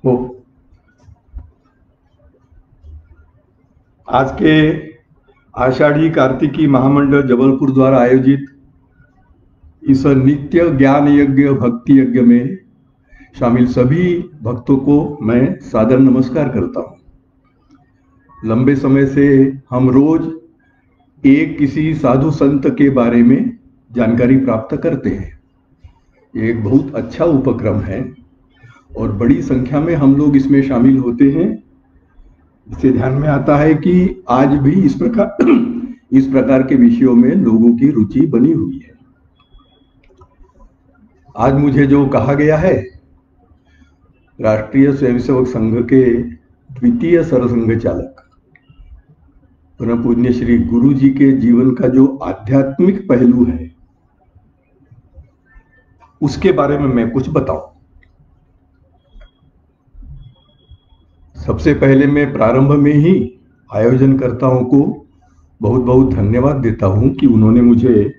वो आज के आषाढ़ी कार्तिकी महामंडल जबलपुर द्वारा आयोजित इस नित्य ज्ञान यज्ञ भक्ति यज्ञ में शामिल सभी भक्तों को मैं सादर नमस्कार करता हूं। लंबे समय से हम रोज एक किसी साधु संत के बारे में जानकारी प्राप्त करते हैं। ये एक बहुत अच्छा उपक्रम है और बड़ी संख्या में हम लोग इसमें शामिल होते हैं। इससे ध्यान में आता है कि आज भी इस प्रकार के विषयों में लोगों की रुचि बनी हुई है। आज मुझे जो कहा गया है, राष्ट्रीय स्वयंसेवक संघ के द्वितीय सरसंघ चालक परम पूज्य श्री गुरु जी के जीवन का जो आध्यात्मिक पहलू है उसके बारे में मैं कुछ बताऊं। सबसे पहले मैं प्रारंभ में ही आयोजनकर्ताओं को बहुत बहुत धन्यवाद देता हूं कि उन्होंने मुझे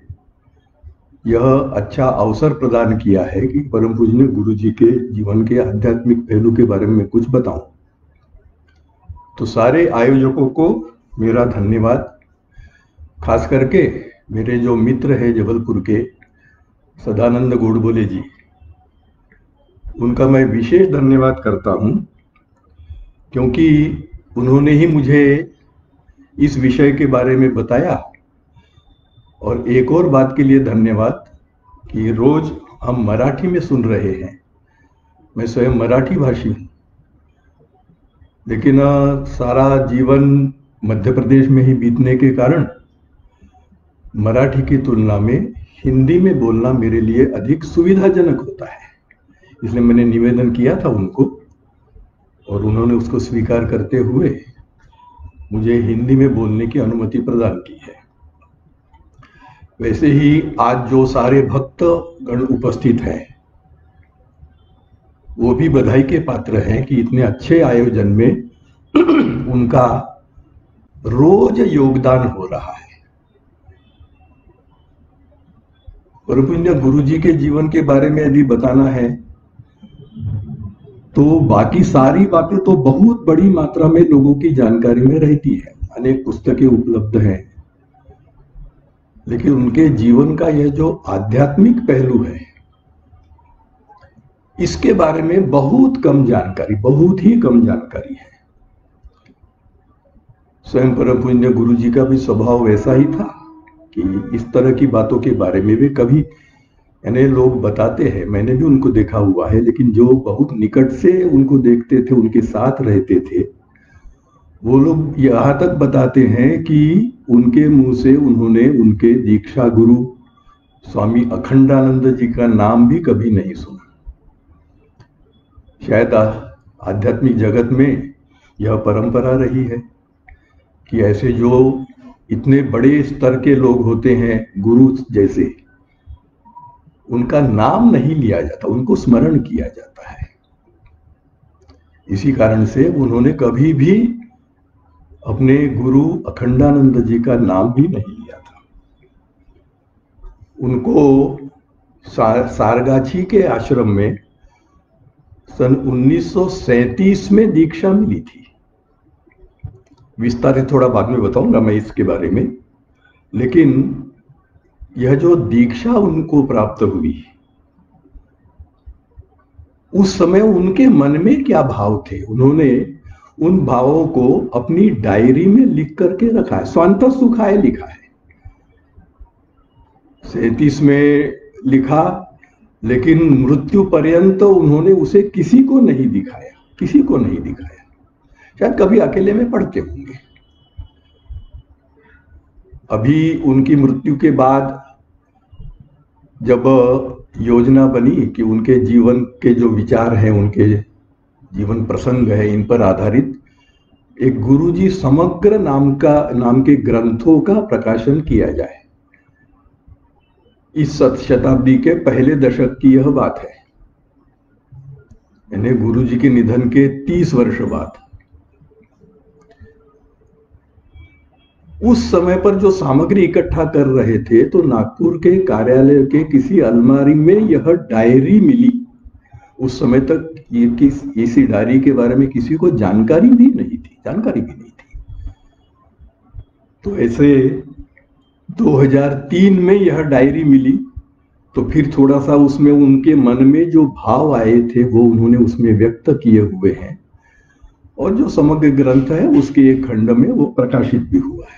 यह अच्छा अवसर प्रदान किया है कि परम पूज्य गुरु जी के जीवन के आध्यात्मिक पहलू के बारे में कुछ बताऊं। तो सारे आयोजकों को मेरा धन्यवाद, खास करके मेरे जो मित्र है जबलपुर के सदानंद गोडबोले जी, उनका मैं विशेष धन्यवाद करता हूं क्योंकि उन्होंने ही मुझे इस विषय के बारे में बताया। और एक और बात के लिए धन्यवाद कि रोज हम मराठी में सुन रहे हैं। मैं स्वयं मराठी भाषी हूं, लेकिन सारा जीवन मध्य प्रदेश में ही बीतने के कारण मराठी की तुलना में हिंदी में बोलना मेरे लिए अधिक सुविधाजनक होता है। इसलिए मैंने निवेदन किया था उनको और उन्होंने उसको स्वीकार करते हुए मुझे हिंदी में बोलने की अनुमति प्रदान की है। वैसे ही आज जो सारे भक्त गण उपस्थित हैं वो भी बधाई के पात्र हैं कि इतने अच्छे आयोजन में उनका रोज योगदान हो रहा है। परम पूज्य गुरु जी के जीवन के बारे में यदि बताना है तो बाकी सारी बातें तो बहुत बड़ी मात्रा में लोगों की जानकारी में रहती है, अनेक पुस्तकें उपलब्ध हैं, लेकिन उनके जीवन का यह जो आध्यात्मिक पहलू है इसके बारे में बहुत कम जानकारी, बहुत ही कम जानकारी है। स्वयं परम पूज्य गुरु जी का भी स्वभाव वैसा ही था कि इस तरह की बातों के बारे में भी कभी यानी लोग बताते हैं, मैंने भी उनको देखा हुआ है, लेकिन जो बहुत निकट से उनको देखते थे, उनके साथ रहते थे, वो लोग यहां तक बताते हैं कि उनके मुंह से उन्होंने उनके दीक्षा गुरु स्वामी अखंडानंद जी का नाम भी कभी नहीं सुना। शायद आध्यात्मिक जगत में यह परंपरा रही है कि ऐसे जो इतने बड़े स्तर के लोग होते हैं, गुरु जैसे, उनका नाम नहीं लिया जाता, उनको स्मरण किया जाता है। इसी कारण से उन्होंने कभी भी अपने गुरु अखंडानंद जी का नाम भी नहीं लिया था। उनको सारगाछी के आश्रम में सन 1937 में दीक्षा मिली थी। विस्तारित थोड़ा बाद में बताऊंगा मैं इसके बारे में, लेकिन यह जो दीक्षा उनको प्राप्त हुई उस समय उनके मन में क्या भाव थे, उन्होंने उन भावों को अपनी डायरी में लिख करके रखा है। स्वांत सुखाय लिखा है, 37 में लिखा, लेकिन मृत्यु पर्यंत उन्होंने उसे किसी को नहीं दिखाया, किसी को नहीं दिखाया। शायद कभी अकेले में पढ़ते होंगे। अभी उनकी मृत्यु के बाद जब योजना बनी कि उनके जीवन के जो विचार हैं, उनके जीवन प्रसंग है, इन पर आधारित एक गुरुजी समग्र नाम के ग्रंथों का प्रकाशन किया जाए। इस शताब्दी के पहले दशक की यह बात है, यानी गुरुजी के निधन के 30 वर्ष बाद। उस समय पर जो सामग्री इकट्ठा कर रहे थे तो नागपुर के कार्यालय के किसी अलमारी में यह डायरी मिली उस समय तक इसी डायरी के बारे में किसी को जानकारी भी नहीं थी। तो ऐसे 2003 में यह डायरी मिली, तो फिर थोड़ा सा उसमें उनके मन में जो भाव आए थे वो उन्होंने उसमें व्यक्त किए हुए हैं, और जो समग्र ग्रंथ है उसके एक खंड में वो प्रकाशित भी हुआ है।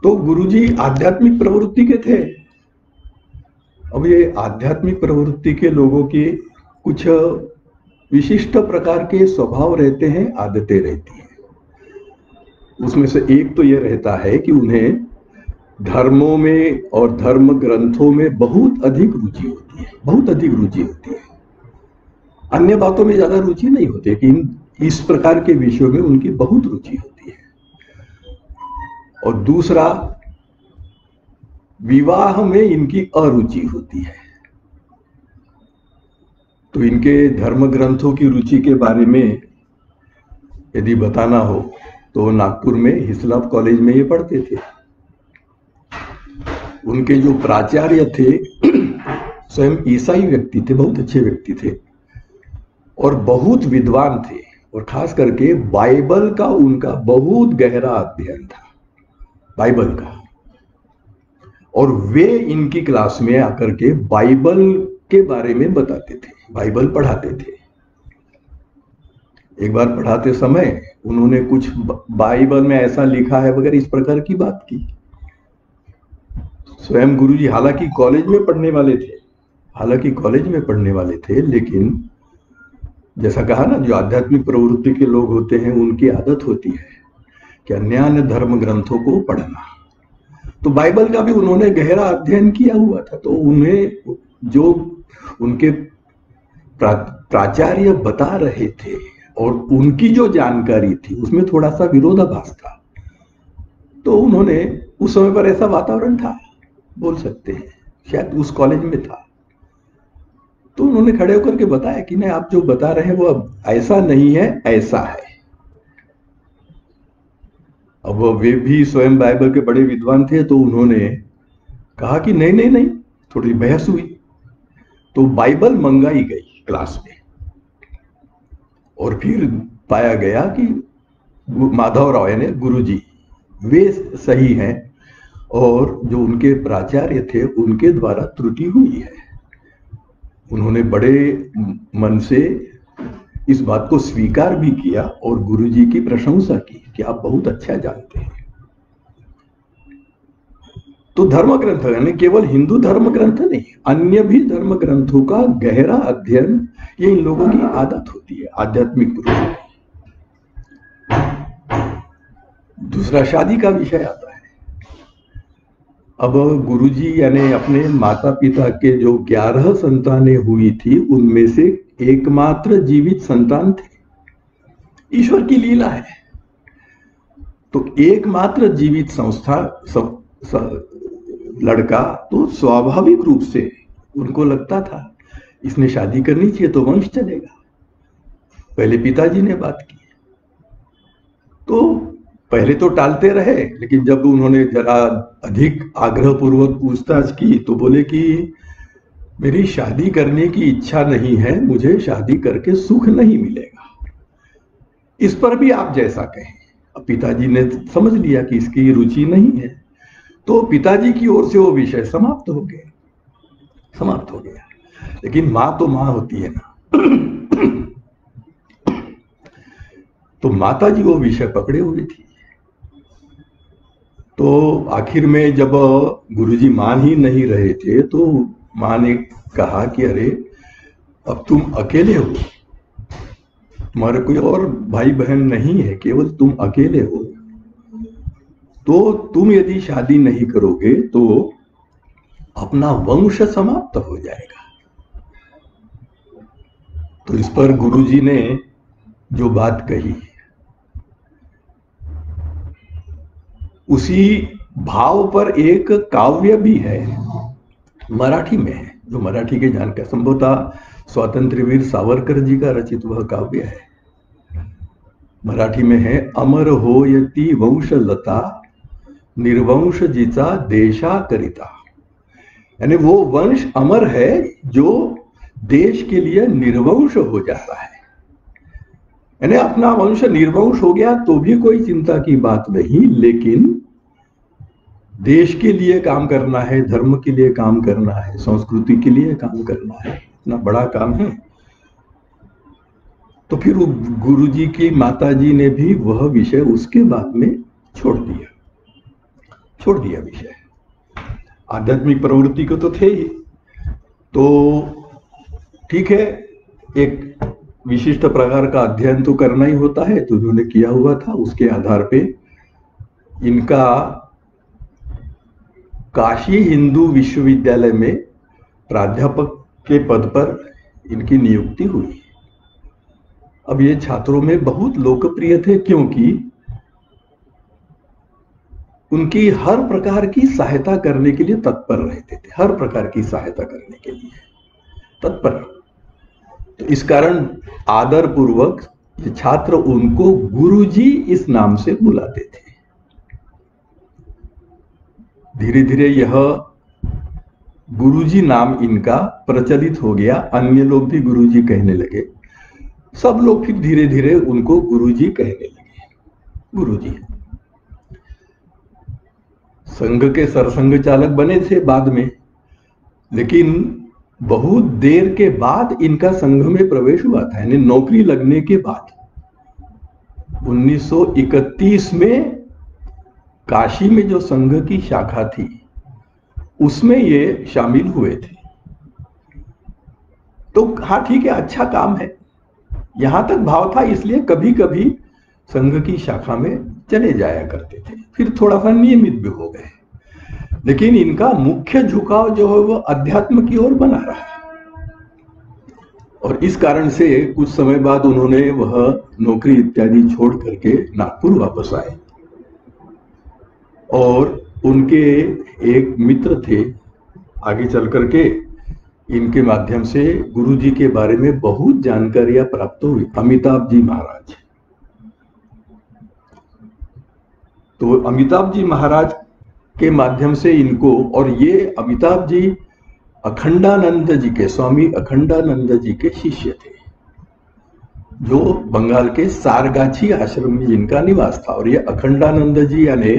तो गुरुजी आध्यात्मिक प्रवृत्ति के थे। अब ये आध्यात्मिक प्रवृत्ति के लोगों के कुछ विशिष्ट प्रकार के स्वभाव रहते हैं, आदतें रहती हैं। उसमें से एक तो ये रहता है कि उन्हें धर्मों में और धर्म ग्रंथों में बहुत अधिक रुचि होती है। अन्य बातों में ज्यादा रुचि नहीं होती, लेकिन इस प्रकार के विषयों में उनकी बहुत रुचि होती है। और दूसरा, विवाह में इनकी अरुचि होती है। तो इनके धर्म ग्रंथों की रुचि के बारे में यदि बताना हो तो नागपुर में हिस्लॉप कॉलेज में ये पढ़ते थे। उनके जो प्राचार्य थे स्वयं ईसाई व्यक्ति थे, बहुत अच्छे व्यक्ति थे और बहुत विद्वान थे, और खास करके बाइबल का उनका बहुत गहरा अध्ययन था, बाइबल का। और वे इनकी क्लास में आकर के बाइबल के बारे में बताते थे, बाइबल पढ़ाते थे। एक बार पढ़ाते समय उन्होंने कुछ बाइबल में ऐसा लिखा है वगैरह इस प्रकार की बात की। स्वयं गुरुजी हालांकि कॉलेज में पढ़ने वाले थे, लेकिन जैसा कहा ना, जो आध्यात्मिक प्रवृत्ति के लोग होते हैं उनकी आदत होती है कि अन्य धर्म ग्रंथों को पढ़ना। तो बाइबल का भी उन्होंने गहरा अध्ययन किया हुआ था, तो उन्हें जो उनके प्राचार्य बता रहे थे और उनकी जो जानकारी थी उसमें थोड़ा सा विरोधाभास था। तो उन्होंने, उस समय पर ऐसा वातावरण था, बोल सकते हैं शायद उस कॉलेज में था, तो उन्होंने खड़े होकर के बताया कि नहीं, आप जो बता रहे हैं वो अब ऐसा नहीं है, ऐसा है। अब वे भी स्वयं बाइबल के बड़े विद्वान थे, तो उन्होंने कहा कि नहीं नहीं नहीं, थोड़ी बहस हुई। तो बाइबल मंगाई गई क्लास में, और फिर पाया गया कि माधव राव यानी गुरुजी वे सही हैं, और जो उनके प्राचार्य थे उनके द्वारा त्रुटि हुई है। उन्होंने बड़े मन से इस बात को स्वीकार भी किया और गुरुजी की प्रशंसा की कि आप बहुत अच्छा जानते हैं। तो धर्म ग्रंथ यानी केवल हिंदू धर्म ग्रंथ नहीं, अन्य भी धर्म ग्रंथों का गहरा अध्ययन ये इन लोगों की आदत होती है, आध्यात्मिक गुरु। दूसरा, शादी का विषय आता है। अब गुरुजी यानी अपने माता पिता के जो 11 संतानें हुई थी उनमें से एकमात्र जीवित संतान थे। ईश्वर की लीला है। तो एकमात्र जीवित लड़का, तो स्वाभाविक रूप से उनको लगता था इसने शादी करनी चाहिए तो वंश चलेगा। पहले पिताजी ने बात की, तो पहले तो टालते रहे, लेकिन जब उन्होंने जरा अधिक आग्रह पूर्वक पूछताछ की तो बोले कि मेरी शादी करने की इच्छा नहीं है, मुझे शादी करके सुख नहीं मिलेगा। इस पर भी आप जैसा कहें। अब पिताजी ने समझ लिया कि इसकी रुचि नहीं है, तो पिताजी की ओर से वो विषय समाप्त हो गया। लेकिन माँ तो माँ होती है ना, तो माता जी वो विषय पकड़े हुए थी। तो आखिर में जब गुरुजी मान ही नहीं रहे थे तो माँ ने कहा कि अरे अब तुम अकेले हो, तुम्हारे कोई और भाई बहन नहीं है, केवल तुम अकेले हो, तो तुम यदि शादी नहीं करोगे तो अपना वंश समाप्त हो जाएगा। तो इस पर गुरुजी ने जो बात कही उसी भाव पर एक काव्य भी है, मराठी में है, जो मराठी के जानकार, संभवतः स्वातंत्र्यवीर सावरकर जी का रचित वह काव्य है। मराठी में है, अमर होयती वंशलता निर्वंश जिचा देशा करिता, यानी वो वंश अमर है जो देश के लिए निर्वंश हो जाता है। यानी अपना वंश निर्वंश हो गया तो भी कोई चिंता की बात नहीं, लेकिन देश के लिए काम करना है, धर्म के लिए काम करना है, संस्कृति के लिए काम करना है, इतना बड़ा काम है। तो फिर गुरुजी की माताजी ने भी वह विषय उसके बाद में छोड़ दिया विषय। आध्यात्मिक प्रवृत्ति को तो थे ही, तो ठीक है, एक विशिष्ट प्रकार का अध्ययन तो करना ही होता है, तो उन्होंने किया हुआ था। उसके आधार पे इनका काशी हिंदू विश्वविद्यालय में प्राध्यापक के पद पर इनकी नियुक्ति हुई। अब ये छात्रों में बहुत लोकप्रिय थे, क्योंकि उनकी हर प्रकार की सहायता करने के लिए तत्पर रहते थे, हर प्रकार की सहायता करने के लिए तत्पर। तो इस कारण आदर पूर्वक ये छात्र उनको गुरुजी इस नाम से बुलाते थे। धीरे धीरे यह गुरुजी नाम इनका प्रचलित हो गया, अन्य लोग भी गुरुजी कहने लगे, सब लोग फिर धीरे धीरे उनको गुरुजी कहने लगे। गुरुजी संघ के सरसंघ चालक बने थे बाद में, लेकिन बहुत देर के बाद इनका संघ में प्रवेश हुआ था, यानी नौकरी लगने के बाद 1931 में काशी में जो संघ की शाखा थी उसमें ये शामिल हुए थे। तो हाँ ठीक है, अच्छा काम है, यहां तक भाव था, इसलिए कभी कभी संघ की शाखा में चले जाया करते थे, फिर थोड़ा सा नियमित भी हो गए। लेकिन इनका मुख्य झुकाव जो है वो अध्यात्म की ओर बना रहा, और इस कारण से कुछ समय बाद उन्होंने वह नौकरी इत्यादि छोड़ करके नागपुर वापस आए। और उनके एक मित्र थे, आगे चल करके इनके माध्यम से गुरुजी के बारे में बहुत जानकारियां प्राप्त हुई, अमिताभ जी महाराज। तो अमिताभ जी महाराज के माध्यम से इनको, और ये अमिताभ जी अखंडानंद जी के, स्वामी अखंडानंद जी के शिष्य थे, जो बंगाल के सारगाछी आश्रम में जिनका निवास था। और ये अखंडानंद जी यानी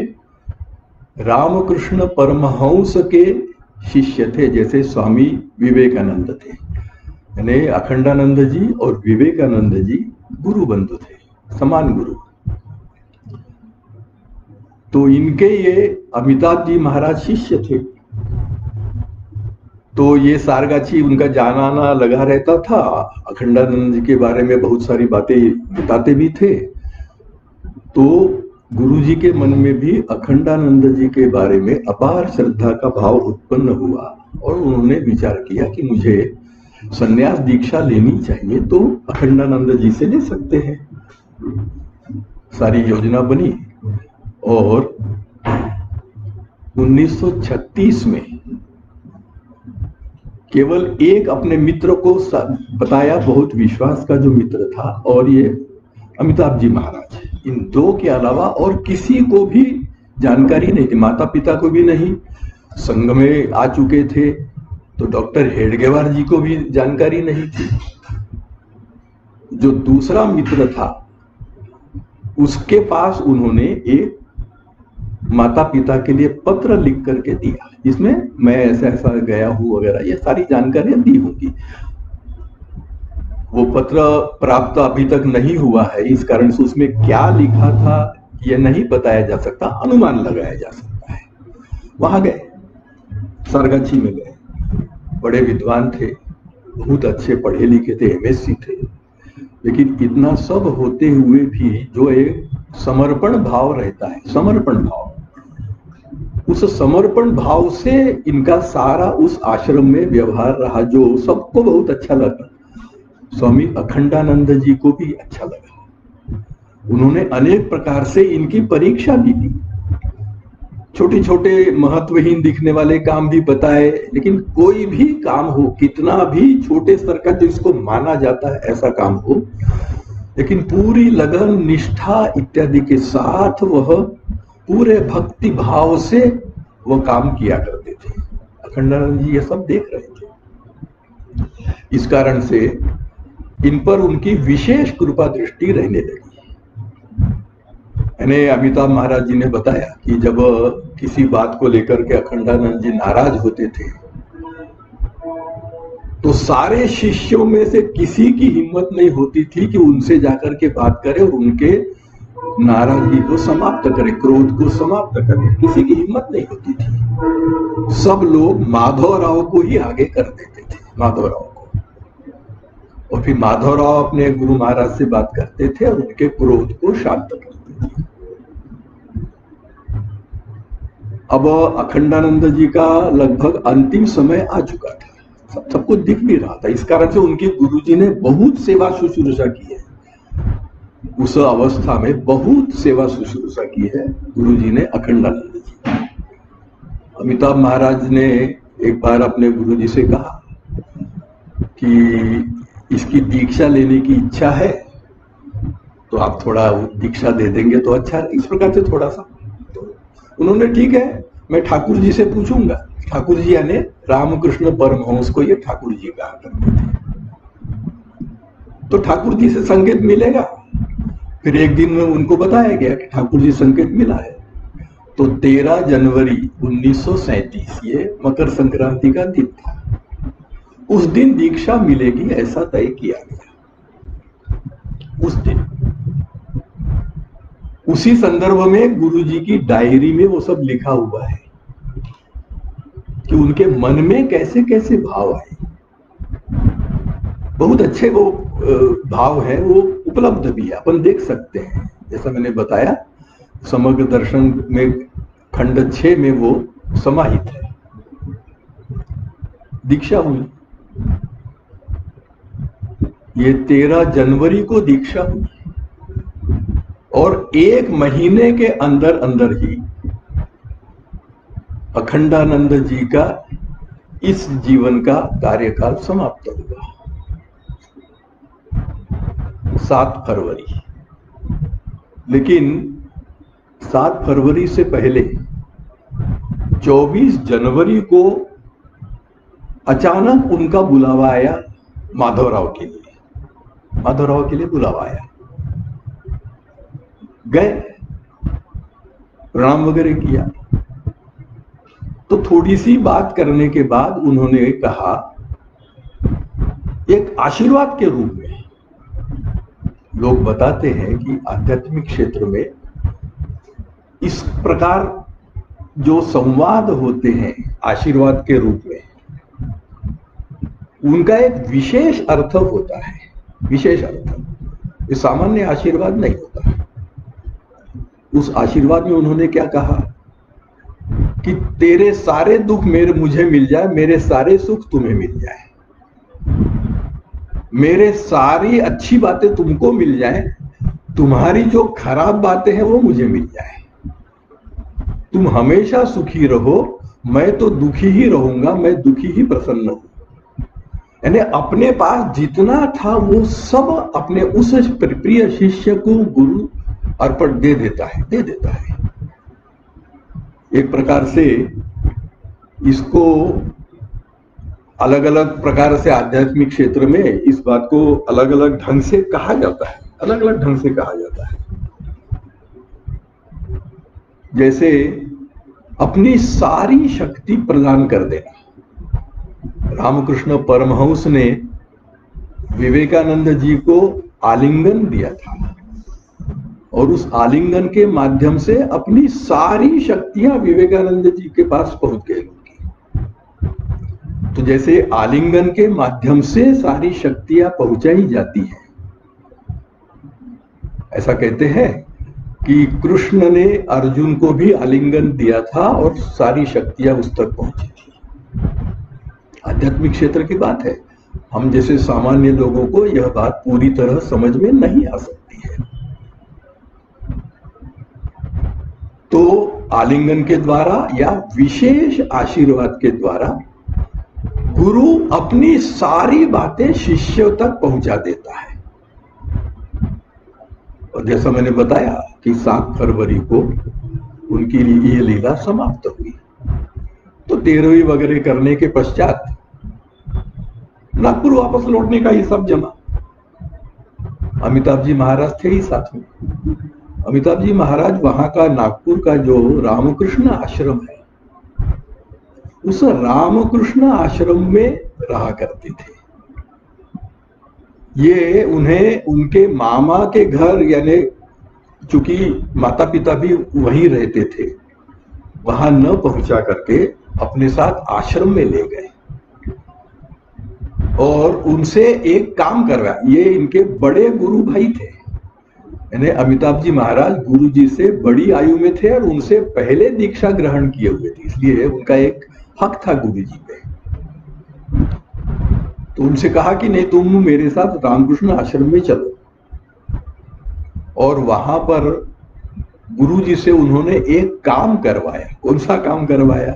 रामकृष्ण परमहंस के शिष्य थे, जैसे स्वामी विवेकानंद थे। यानी अखंडानंद जी और विवेकानंद जी गुरु बंधु थे, समान गुरु। तो इनके ये अमिताभ जी महाराज शिष्य थे, तो ये सारगाछी उनका जाना आना लगा रहता था। अखंडानंद जी के बारे में बहुत सारी बातें बताते भी थे। तो गुरुजी के मन में भी अखंडानंद जी के बारे में अपार श्रद्धा का भाव उत्पन्न हुआ, और उन्होंने विचार किया कि मुझे संन्यास दीक्षा लेनी चाहिए, तो अखंडानंद जी से ले सकते हैं। सारी योजना बनी, और 1936 में केवल एक अपने मित्र को बताया, बहुत विश्वास का जो मित्र था, और ये अमिताभ जी महाराज। इन दो के अलावा और किसी को भी जानकारी नहीं थी, माता पिता को भी नहीं। संघ में आ चुके थे तो डॉक्टर हेडगेवार जी को भी जानकारी नहीं थी। जो दूसरा मित्र था उसके पास उन्होंने एक माता पिता के लिए पत्र लिख करके दिया, जिसमें मैं ऐसा ऐसा गया हूं वगैरह ये सारी जानकारियां दी होंगी। वो पत्र प्राप्त अभी तक नहीं हुआ है, इस कारण से उसमें क्या लिखा था यह नहीं बताया जा सकता, अनुमान लगाया जा सकता है। वहां गए, सारगाछी में गए, बड़े विद्वान थे, बहुत अच्छे पढ़े लिखे थे, एमएससी थे। लेकिन इतना सब होते हुए भी जो एक समर्पण भाव रहता है, समर्पण भाव, उस समर्पण भाव से इनका सारा उस आश्रम में व्यवहार रहा, जो सबको बहुत अच्छा लगा। स्वामी अखंडानंद जी को भी अच्छा लगा। उन्होंने अनेक प्रकार से इनकी परीक्षा भी दी, छोटे छोटे महत्वहीन दिखने वाले काम भी बताए। लेकिन कोई भी काम हो, कितना भी छोटे स्तर का जिसको माना जाता है ऐसा काम हो, लेकिन पूरी लगन, निष्ठा इत्यादि के साथ वह पूरे भक्ति भाव से वह काम किया करते थे। अखंडानंद जी ये सब देख रहे थे। इस कारण से इन पर उनकी विशेष कृपा दृष्टि रहने लगी। यानी अमिताभ महाराज जी ने बताया कि जब किसी बात को लेकर के अखंडानंद जी नाराज होते थे तो सारे शिष्यों में से किसी की हिम्मत नहीं होती थी कि उनसे जाकर के बात करे और उनके नाराजगी को समाप्त करे, क्रोध को समाप्त करे। किसी की हिम्मत नहीं होती थी। सब लोग माधवराव को ही आगे कर देते थे, माधवराव को। और फिर माधवराव अपने गुरु महाराज से बात करते थे और उनके क्रोध को शांत करते थे। अब अखंडानंद जी का लगभग अंतिम समय आ चुका था, सब कुछ दिख भी रहा था। इस कारण से उनके गुरुजी ने बहुत सेवा शुश्रूषा की है। उस अवस्था में बहुत सेवा शुश्रूषा की है गुरुजी ने, अखंडानंद जी। अमिताभ महाराज ने एक बार अपने गुरुजी से कहा कि इसकी दीक्षा लेने की इच्छा है तो आप थोड़ा दीक्षा दे देंगे तो अच्छा है। इस प्रकार से थोड़ा सा तो उन्होंने ठीक है मैं ठाकुर जी से पूछूंगा। ठाकुर जी यानी रामकृष्ण परमहंस को ये ठाकुर जी कहा करते थे। तो ठाकुर जी से संकेत मिलेगा। फिर एक दिन में उनको बताया गया कि ठाकुर जी संकेत मिला है। तो 13 जनवरी 1937 ये मकर संक्रांति का दिन था। उस दिन दीक्षा मिलेगी ऐसा तय किया गया। उस दिन उसी संदर्भ में गुरुजी की डायरी में वो सब लिखा हुआ है कि उनके मन में कैसे कैसे भाव आए। बहुत अच्छे वो भाव है, वो उपलब्ध भी है, अपन देख सकते हैं। जैसा मैंने बताया समग्र दर्शन में खंड 6 में वो समाहित है। दीक्षा हुई, ये 13 जनवरी को दीक्षा हुई और 1 महीने के अंदर अंदर ही अखंडानंद जी का इस जीवन का कार्यकाल समाप्त हुआ। 7 फरवरी। लेकिन 7 फरवरी से पहले 24 जनवरी को अचानक उनका बुलावा आया माधवराव के लिए। माधवराव के लिए बुलावा आया, गए, प्रणाम वगैरह किया। तो थोड़ी सी बात करने के बाद उन्होंने कहा एक आशीर्वाद के रूप में। लोग बताते हैं कि आध्यात्मिक क्षेत्र में इस प्रकार जो संवाद होते हैं आशीर्वाद के रूप में, उनका एक विशेष अर्थ होता है, विशेष अर्थ। ये सामान्य आशीर्वाद नहीं होता। उस आशीर्वाद में उन्होंने क्या कहा कि तेरे सारे दुख मुझे मिल जाए, मेरे सारे सुख तुम्हें मिल जाए, मेरे सारी अच्छी बातें तुमको मिल जाए, तुम्हारी जो खराब बातें हैं वो मुझे मिल जाए, तुम हमेशा सुखी रहो, मैं तो दुखी ही रहूंगा, मैं दुखी ही प्रसन्न हूं। यानी अपने पास जितना था वो सब अपने उस प्रिय शिष्य को गुरु अर्पण दे देता है, दे देता है। एक प्रकार से इसको अलग अलग प्रकार से आध्यात्मिक क्षेत्र में इस बात को अलग अलग ढंग से कहा जाता है, अलग अलग ढंग से कहा जाता है। जैसे अपनी सारी शक्ति प्रदान कर देना। रामकृष्ण परमहंस ने विवेकानंद जी को आलिंगन दिया था और उस आलिंगन के माध्यम से अपनी सारी शक्तियां विवेकानंद जी के पास पहुंच गई। तो जैसे आलिंगन के माध्यम से सारी शक्तियां पहुंचाई जाती हैं, ऐसा कहते हैं कि कृष्ण ने अर्जुन को भी आलिंगन दिया था और सारी शक्तियां उस तक पहुंची थी। आध्यात्मिक क्षेत्र की बात है। हम जैसे सामान्य लोगों को यह बात पूरी तरह समझ में नहीं आ सकती है। तो आलिंगन के द्वारा या विशेष आशीर्वाद के द्वारा गुरु अपनी सारी बातें शिष्यों तक पहुंचा देता है। और जैसा मैंने बताया कि 7 फरवरी को उनकी ये लीला समाप्त हुई। तो 13वीं वगैरह करने के पश्चात नागपुर वापस लौटने का हिसाब जमा। अमिताभ जी महाराज थे ही साथ में। अमिताभ जी महाराज वहां का नागपुर का जो रामकृष्ण आश्रम है, उस रामकृष्ण आश्रम में रहा करते थे। ये उन्हें उनके मामा के घर, यानी चूंकि माता पिता भी वहीं रहते थे, वहां न पहुंचा करके अपने साथ आश्रम में ले गए और उनसे एक काम करवाया। ये इनके बड़े गुरु भाई थे, यानी अमिताभ जी महाराज गुरु जी से बड़ी आयु में थे और उनसे पहले दीक्षा ग्रहण किए हुए थे, इसलिए उनका एक हक था गुरु जी पे। तो उनसे कहा कि नहीं, तुम मेरे साथ रामकृष्ण आश्रम में चलो। और वहां पर गुरु जी से उन्होंने एक काम करवाया। कौन सा काम करवाया?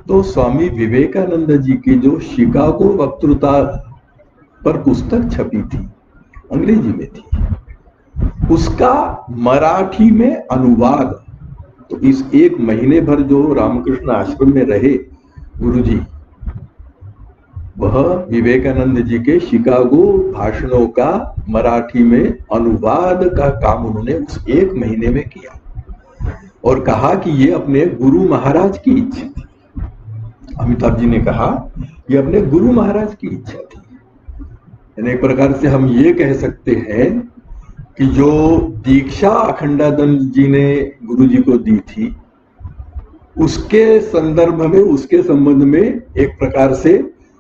तो स्वामी विवेकानंद जी की जो शिकागो वक्तृता पर पुस्तक छपी थी, अंग्रेजी में थी, उसका मराठी में अनुवाद। तो इस 1 महीने भर जो रामकृष्ण आश्रम में रहे गुरुजी, वह विवेकानंद जी के शिकागो भाषणों का मराठी में अनुवाद का काम उन्होंने उस 1 महीने में किया और कहा कि ये अपने गुरु महाराज की इच्छा थी। अमिताभ जी ने कहा ये अपने गुरु महाराज की इच्छा थी। यानी एक प्रकार से हम ये कह सकते हैं कि जो दीक्षा अखंडानंद जी ने गुरु जी को दी थी, उसके संदर्भ में, उसके संबंध में एक प्रकार से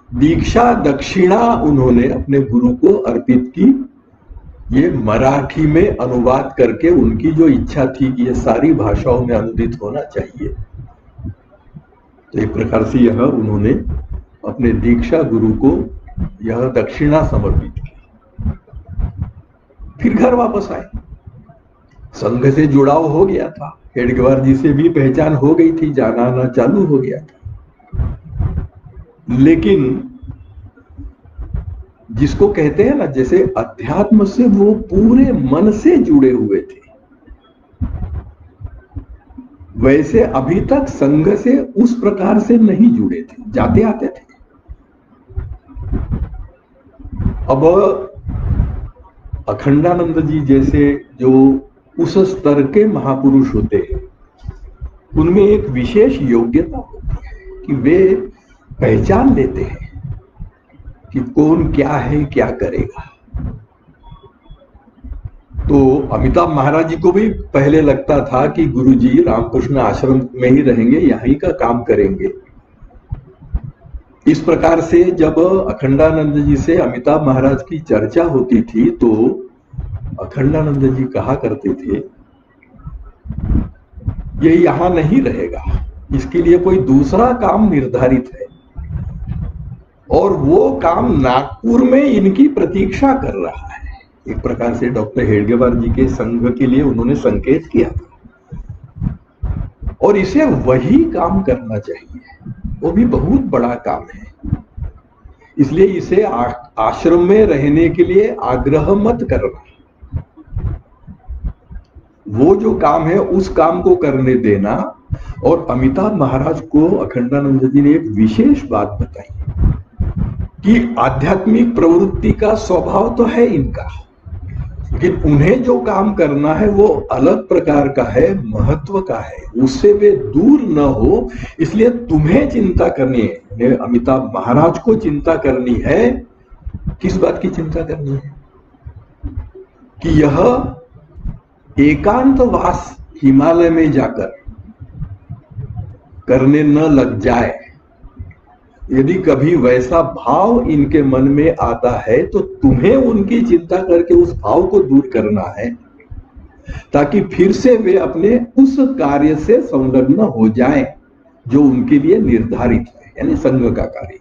दीक्षा दक्षिणा उन्होंने अपने गुरु को अर्पित की। ये मराठी में अनुवाद करके उनकी जो इच्छा थी कि ये सारी भाषाओं में अनुदित होना चाहिए, तो एक प्रकार से यह उन्होंने अपने दीक्षा गुरु को यह दक्षिणा समर्पित की। फिर घर वापस आए। संघ से जुड़ाव हो गया था, हेडगेवार जी से भी पहचान हो गई थी, जाना आना चालू हो गया था। लेकिन जिसको कहते हैं ना, जैसे अध्यात्म से वो पूरे मन से जुड़े हुए थे, वैसे अभी तक संघ से उस प्रकार से नहीं जुड़े थे, जाते आते थे। अब अखंडानंद जी जैसे जो उस स्तर के महापुरुष होते हैं, उनमें एक विशेष योग्यता होती है कि वे पहचान लेते हैं कि कौन क्या है, क्या करेगा। तो अमिताभ महाराज जी को भी पहले लगता था कि गुरुजी रामकृष्ण आश्रम में ही रहेंगे, यहीं का काम करेंगे। इस प्रकार से जब अखंडानंद जी से अमिताभ महाराज की चर्चा होती थी, तो अखंडानंद जी कहा करते थे ये यहां नहीं रहेगा, इसके लिए कोई दूसरा काम निर्धारित है और वो काम नागपुर में इनकी प्रतीक्षा कर रहा है। एक प्रकार से डॉक्टर हेडगेवार जी के संघ के लिए उन्होंने संकेत किया था और इसे वही काम करना चाहिए, वो भी बहुत बड़ा काम है। इसलिए इसे आश्रम में रहने के लिए आग्रह मत करना, वो जो काम है उस काम को करने देना। और अमिताभ महाराज को अखंडानंद जी ने एक विशेष बात बताई कि आध्यात्मिक प्रवृत्ति का स्वभाव तो है इनका, लेकिन उन्हें जो काम करना है वो अलग प्रकार का है, महत्व का है, उससे वे दूर न हो। इसलिए तुम्हें चिंता करनी है, अमिताभ महाराज को चिंता करनी है। किस बात की चिंता करनी है? कि यह एकांतवास हिमालय में जाकर करने न लग जाए। यदि कभी वैसा भाव इनके मन में आता है तो तुम्हें उनकी चिंता करके उस भाव को दूर करना है, ताकि फिर से वे अपने उस कार्य से संलग्न हो जाएं जो उनके लिए निर्धारित है, यानी संघ का कार्य।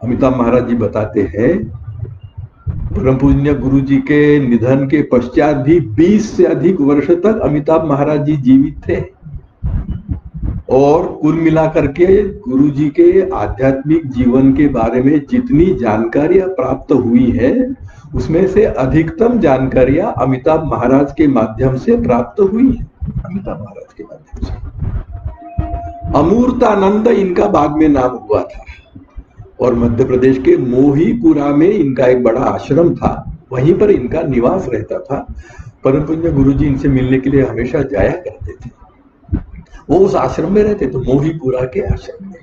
अमिताभ महाराज जी बताते हैं, परम पूज्य गुरु जी के निधन के पश्चात भी 20 से अधिक वर्ष तक अमिताभ महाराज जी जीवित थे और कुल मिलाकर के गुरु जी के आध्यात्मिक जीवन के बारे में जितनी जानकारियां प्राप्त हुई है, उसमें से अधिकतम जानकारियां अमिताभ महाराज के माध्यम से प्राप्त हुई है। अमिताभ महाराज के माध्यम से अमूर्तानंद इनका बाद में नाम हुआ था, और मध्य प्रदेश के मोहीपुरा में इनका एक बड़ा आश्रम था, वहीं पर इनका निवास रहता था। परम पूज्य गुरुजी इनसे मिलने के लिए हमेशा जाया करते थे। वो उस आश्रम में रहते थे, मोहीपुरा के आश्रम में।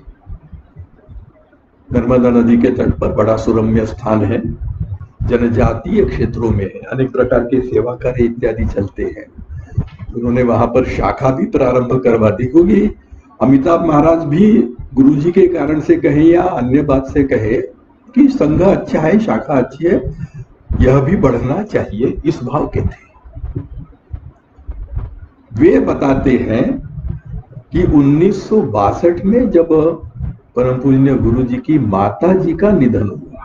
नर्मदा नदी के तट पर बड़ा सुरम्य स्थान है, जनजातीय क्षेत्रों में अनेक प्रकार के सेवा कार्य इत्यादि चलते हैं। उन्होंने वहां पर शाखा भी प्रारंभ करवा दी, क्योंकि अमिताभ महाराज भी गुरुजी के कारण से कहे या अन्य बात से कहे कि संघ अच्छा है, शाखा अच्छी है, यह भी बढ़ना चाहिए, इस भाव के थे। वे बताते हैं कि 1962 में जब परम पूज्य गुरुजी की माता जी का निधन हुआ,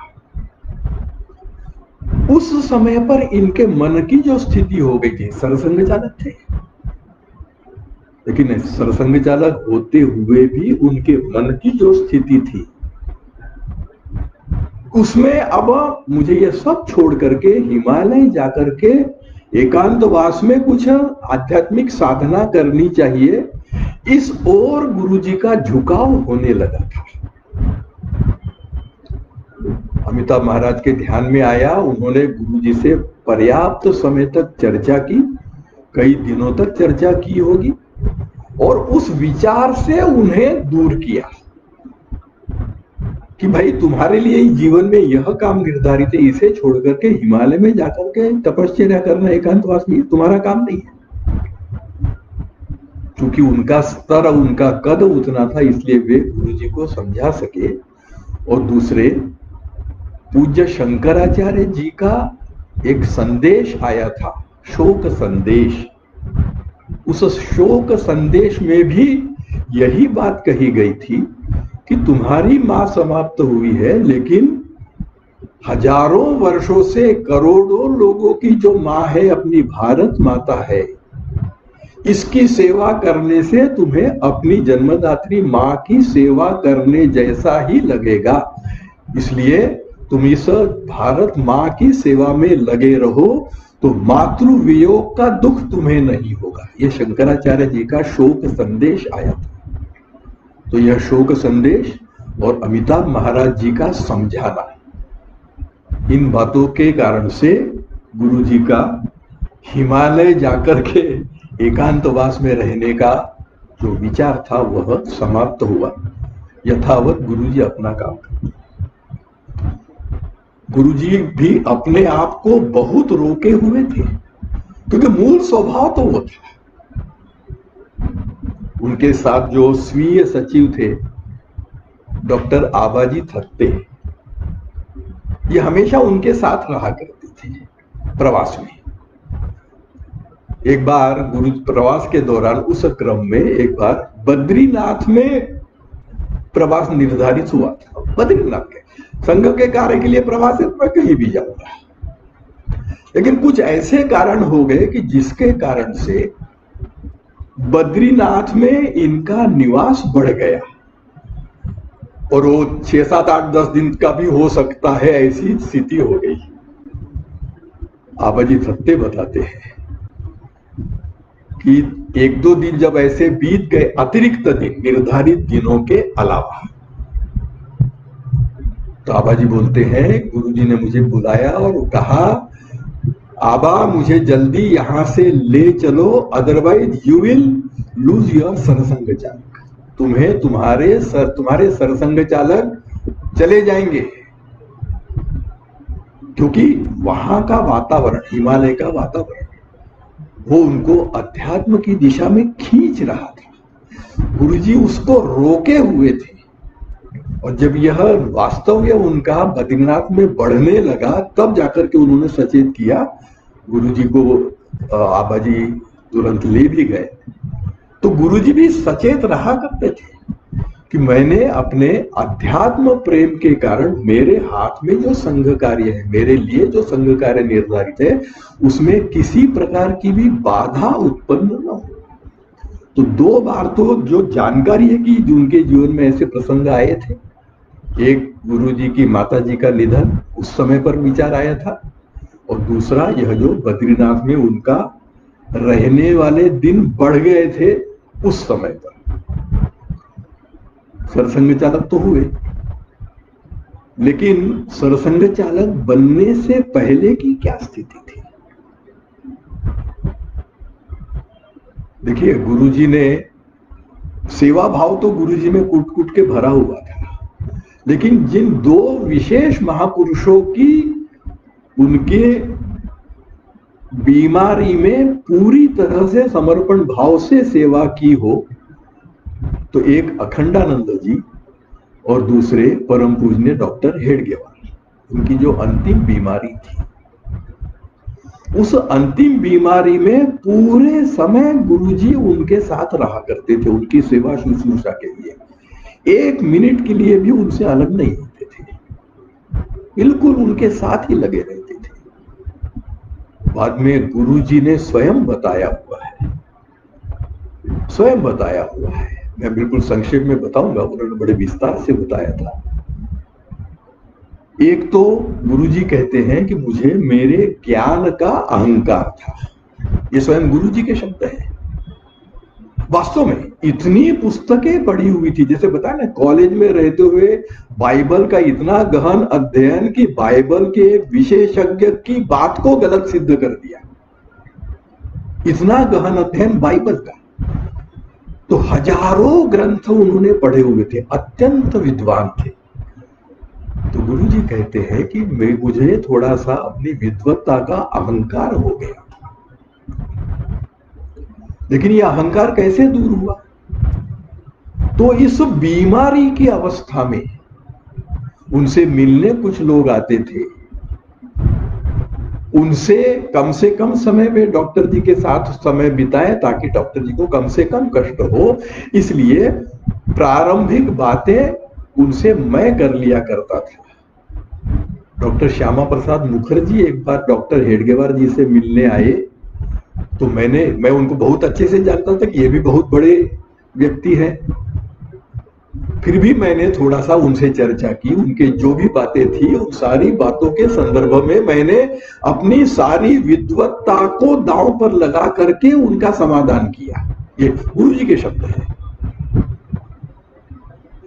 उस समय पर इनके मन की जो स्थिति हो गई थी, सरसंघ चालक थे, लेकिन सरसंघ चालक होते हुए भी उनके मन की जो स्थिति थी, उसमें अब मुझे ये सब छोड़ करके हिमालय जाकर के एकांतवास में कुछ आध्यात्मिक साधना करनी चाहिए, इस ओर गुरुजी का झुकाव होने लगा था। अमिताभ महाराज के ध्यान में आया, उन्होंने गुरुजी से पर्याप्त समय तक चर्चा की, कई दिनों तक चर्चा की होगी, और उस विचार से उन्हें दूर किया कि भाई तुम्हारे लिए जीवन में यह काम निर्धारित है, इसे छोड़ करके हिमालय में जाकर के तपस्या करना, एकांतवास नहीं, तुम्हारा काम नहीं है। क्योंकि उनका स्तर, उनका कद उतना था, इसलिए वे गुरुजी को समझा सके। और दूसरे, पूज्य शंकराचार्य जी का एक संदेश आया था, शोक संदेश। उस शोक संदेश में भी यही बात कही गई थी कि तुम्हारी मां समाप्त हुई है, लेकिन हजारों वर्षों से करोड़ों लोगों की जो मां है, अपनी भारत माता है, इसकी सेवा करने से तुम्हें अपनी जन्मदात्री मां की सेवा करने जैसा ही लगेगा। इसलिए तुम इस भारत मां की सेवा में लगे रहो, तो मातृ वियोग का दुख तुम्हें नहीं होगा। यह शंकराचार्य जी का शोक संदेश आया था। तो यह शोक संदेश और अमिताभ महाराज जी का समझाना, इन बातों के कारण से गुरुजी का हिमालय जाकर के एकांतवास में रहने का जो विचार था वह समाप्त हुआ। यथावत गुरुजी अपना काम करते। गुरुजी भी अपने आप को बहुत रोके हुए थे, क्योंकि मूल स्वभाव तो वो था। उनके साथ जो स्वीय सचिव थे डॉक्टर आबाजी थत्ते, ये हमेशा उनके साथ रहा करते थे प्रवास में। एक बार गुरु प्रवास के दौरान, उस क्रम में एक बार बद्रीनाथ में प्रवास निर्धारित हुआ था। बद्रीनाथ के संघ के कार्य के लिए प्रवास है, तो मैं कहीं भी जाऊंगा, लेकिन कुछ ऐसे कारण हो गए कि जिसके कारण से बद्रीनाथ में इनका निवास बढ़ गया, और वो 6, 7, 8, 10 दिन का भी हो सकता है, ऐसी स्थिति हो गई। आबाजी थत्ते बताते हैं कि 1-2 दिन जब ऐसे बीत गए, अतिरिक्त दिन, निर्धारित दिनों के अलावा, तो आबाजी बोलते हैं गुरुजी ने मुझे बुलाया और कहा, आबा मुझे जल्दी यहां से ले चलो, otherwise you will lose your Sarsanghchalak. तुम्हें तुम्हारे सरसंघ चालक चले जाएंगे, क्योंकि वहां का वातावरण, हिमालय का वातावरण, वो उनको अध्यात्म की दिशा में खींच रहा था। गुरुजी उसको रोके हुए थे, और जब यह वास्तव उनका बद्रीनाथ में बढ़ने लगा, तब जाकर के उन्होंने सचेत किया। गुरुजी को आबाजी तुरंत ले भी गए। तो गुरुजी भी सचेत रहा करते थे कि मैंने अपने अध्यात्म प्रेम के कारण, मेरे हाथ में जो संघ कार्य है, मेरे लिए जो संघ कार्य निर्धारित है, उसमें किसी प्रकार की भी बाधा उत्पन्न न हो। तो 2 बार तो जो जानकारी है कि उनके जीवन में ऐसे प्रसंग आए थे, एक गुरुजी की माता जी का निधन, उस समय पर विचार आया था, और दूसरा यह जो बद्रीनाथ में उनका रहने वाले दिन बढ़ गए थे, उस समय पर। सरसंघ चालक तो हुए, लेकिन सरसंघ चालक बनने से पहले की क्या स्थिति थी? देखिए, गुरुजी ने सेवा भाव तो गुरुजी में कूट कूट के भरा हुआ था, लेकिन जिन दो विशेष महापुरुषों की उनके बीमारी में पूरी तरह से समर्पण भाव से सेवा की हो, तो एक अखंडानंद जी और दूसरे परम पूजनीय डॉक्टर हेडगेवार। उनकी जो अंतिम बीमारी थी, उस अंतिम बीमारी में पूरे समय गुरुजी उनके साथ रहा करते थे, उनकी सेवा शुश्रूषा के लिए। एक मिनट के लिए भी उनसे अलग नहीं होते थे, बिल्कुल उनके साथ ही लगे रहते थे। बाद में गुरुजी ने स्वयं बताया हुआ है, स्वयं बताया हुआ है, मैं बिल्कुल संक्षेप में बताऊंगा, उन्होंने बड़े विस्तार से बताया था। एक तो गुरुजी कहते हैं कि मुझे मेरे ज्ञान का अहंकार था, ये स्वयं गुरुजी के शब्द हैं। वास्तव में इतनी पुस्तकें पढ़ी हुई थी, जैसे बताया ना, कॉलेज में रहते हुए बाइबल का इतना गहन अध्ययन कि बाइबल के विशेषज्ञ की बात को गलत सिद्ध कर दिया, इतना गहन अध्ययन बाइबल का। तो हजारों ग्रंथ उन्होंने पढ़े हुए थे, अत्यंत विद्वान थे। तो गुरुजी कहते हैं कि मुझे थोड़ा सा अपनी विद्वत्ता का अहंकार हो गया, लेकिन यह अहंकार कैसे दूर हुआ? तो इस बीमारी की अवस्था में उनसे मिलने कुछ लोग आते थे, उनसे कम से कम समय में डॉक्टर जी के साथ समय बिताए ताकि डॉक्टर जी को कम से कम कष्ट हो, इसलिए प्रारंभिक बातें उनसे मैं कर लिया करता था। डॉक्टर श्यामा प्रसाद मुखर्जी एक बार डॉक्टर हेडगेवार जी से मिलने आए, तो मैं उनको बहुत अच्छे से जानता था कि ये भी बहुत बड़े व्यक्ति हैं। फिर भी मैंने थोड़ा सा उनसे चर्चा की, उनके जो भी बातें थी उन सारी बातों के संदर्भ में मैंने अपनी सारी विद्वत्ता को दांव पर लगा करके उनका समाधान किया। ये गुरुजी के शब्द हैं।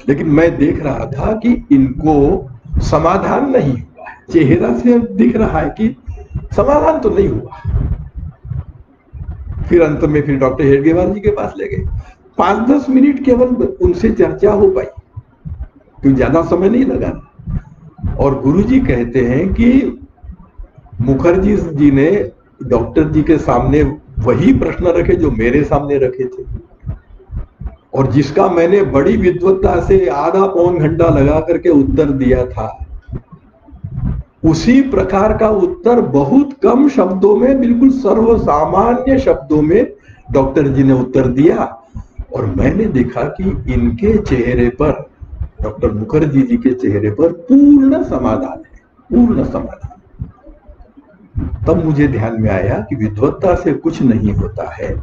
लेकिन मैं देख रहा था कि इनको समाधान नहीं हुआ है, चेहरा से दिख रहा है कि समाधान तो नहीं हुआ। फिर अंत में फिर डॉक्टर हेडगेवार जी के पास ले गए, 5-10 मिनट केवल उनसे चर्चा हो पाई, क्योंकि ज्यादा समय नहीं लगा। और गुरुजी कहते हैं कि मुखर्जी जी ने डॉक्टर जी के सामने वही प्रश्न रखे जो मेरे सामने रखे थे, और जिसका मैंने बड़ी विद्वत्ता से आधा पौन घंटा लगा करके उत्तर दिया था, उसी प्रकार का उत्तर बहुत कम शब्दों में, बिल्कुल सर्वसामान्य शब्दों में डॉक्टर जी ने उत्तर दिया। और मैंने देखा कि इनके चेहरे पर, डॉक्टर मुखर्जी जी के चेहरे पर पूर्ण समाधान है, पूर्ण समाधान। तब मुझे ध्यान में आया कि विद्वत्ता से कुछ नहीं होता है,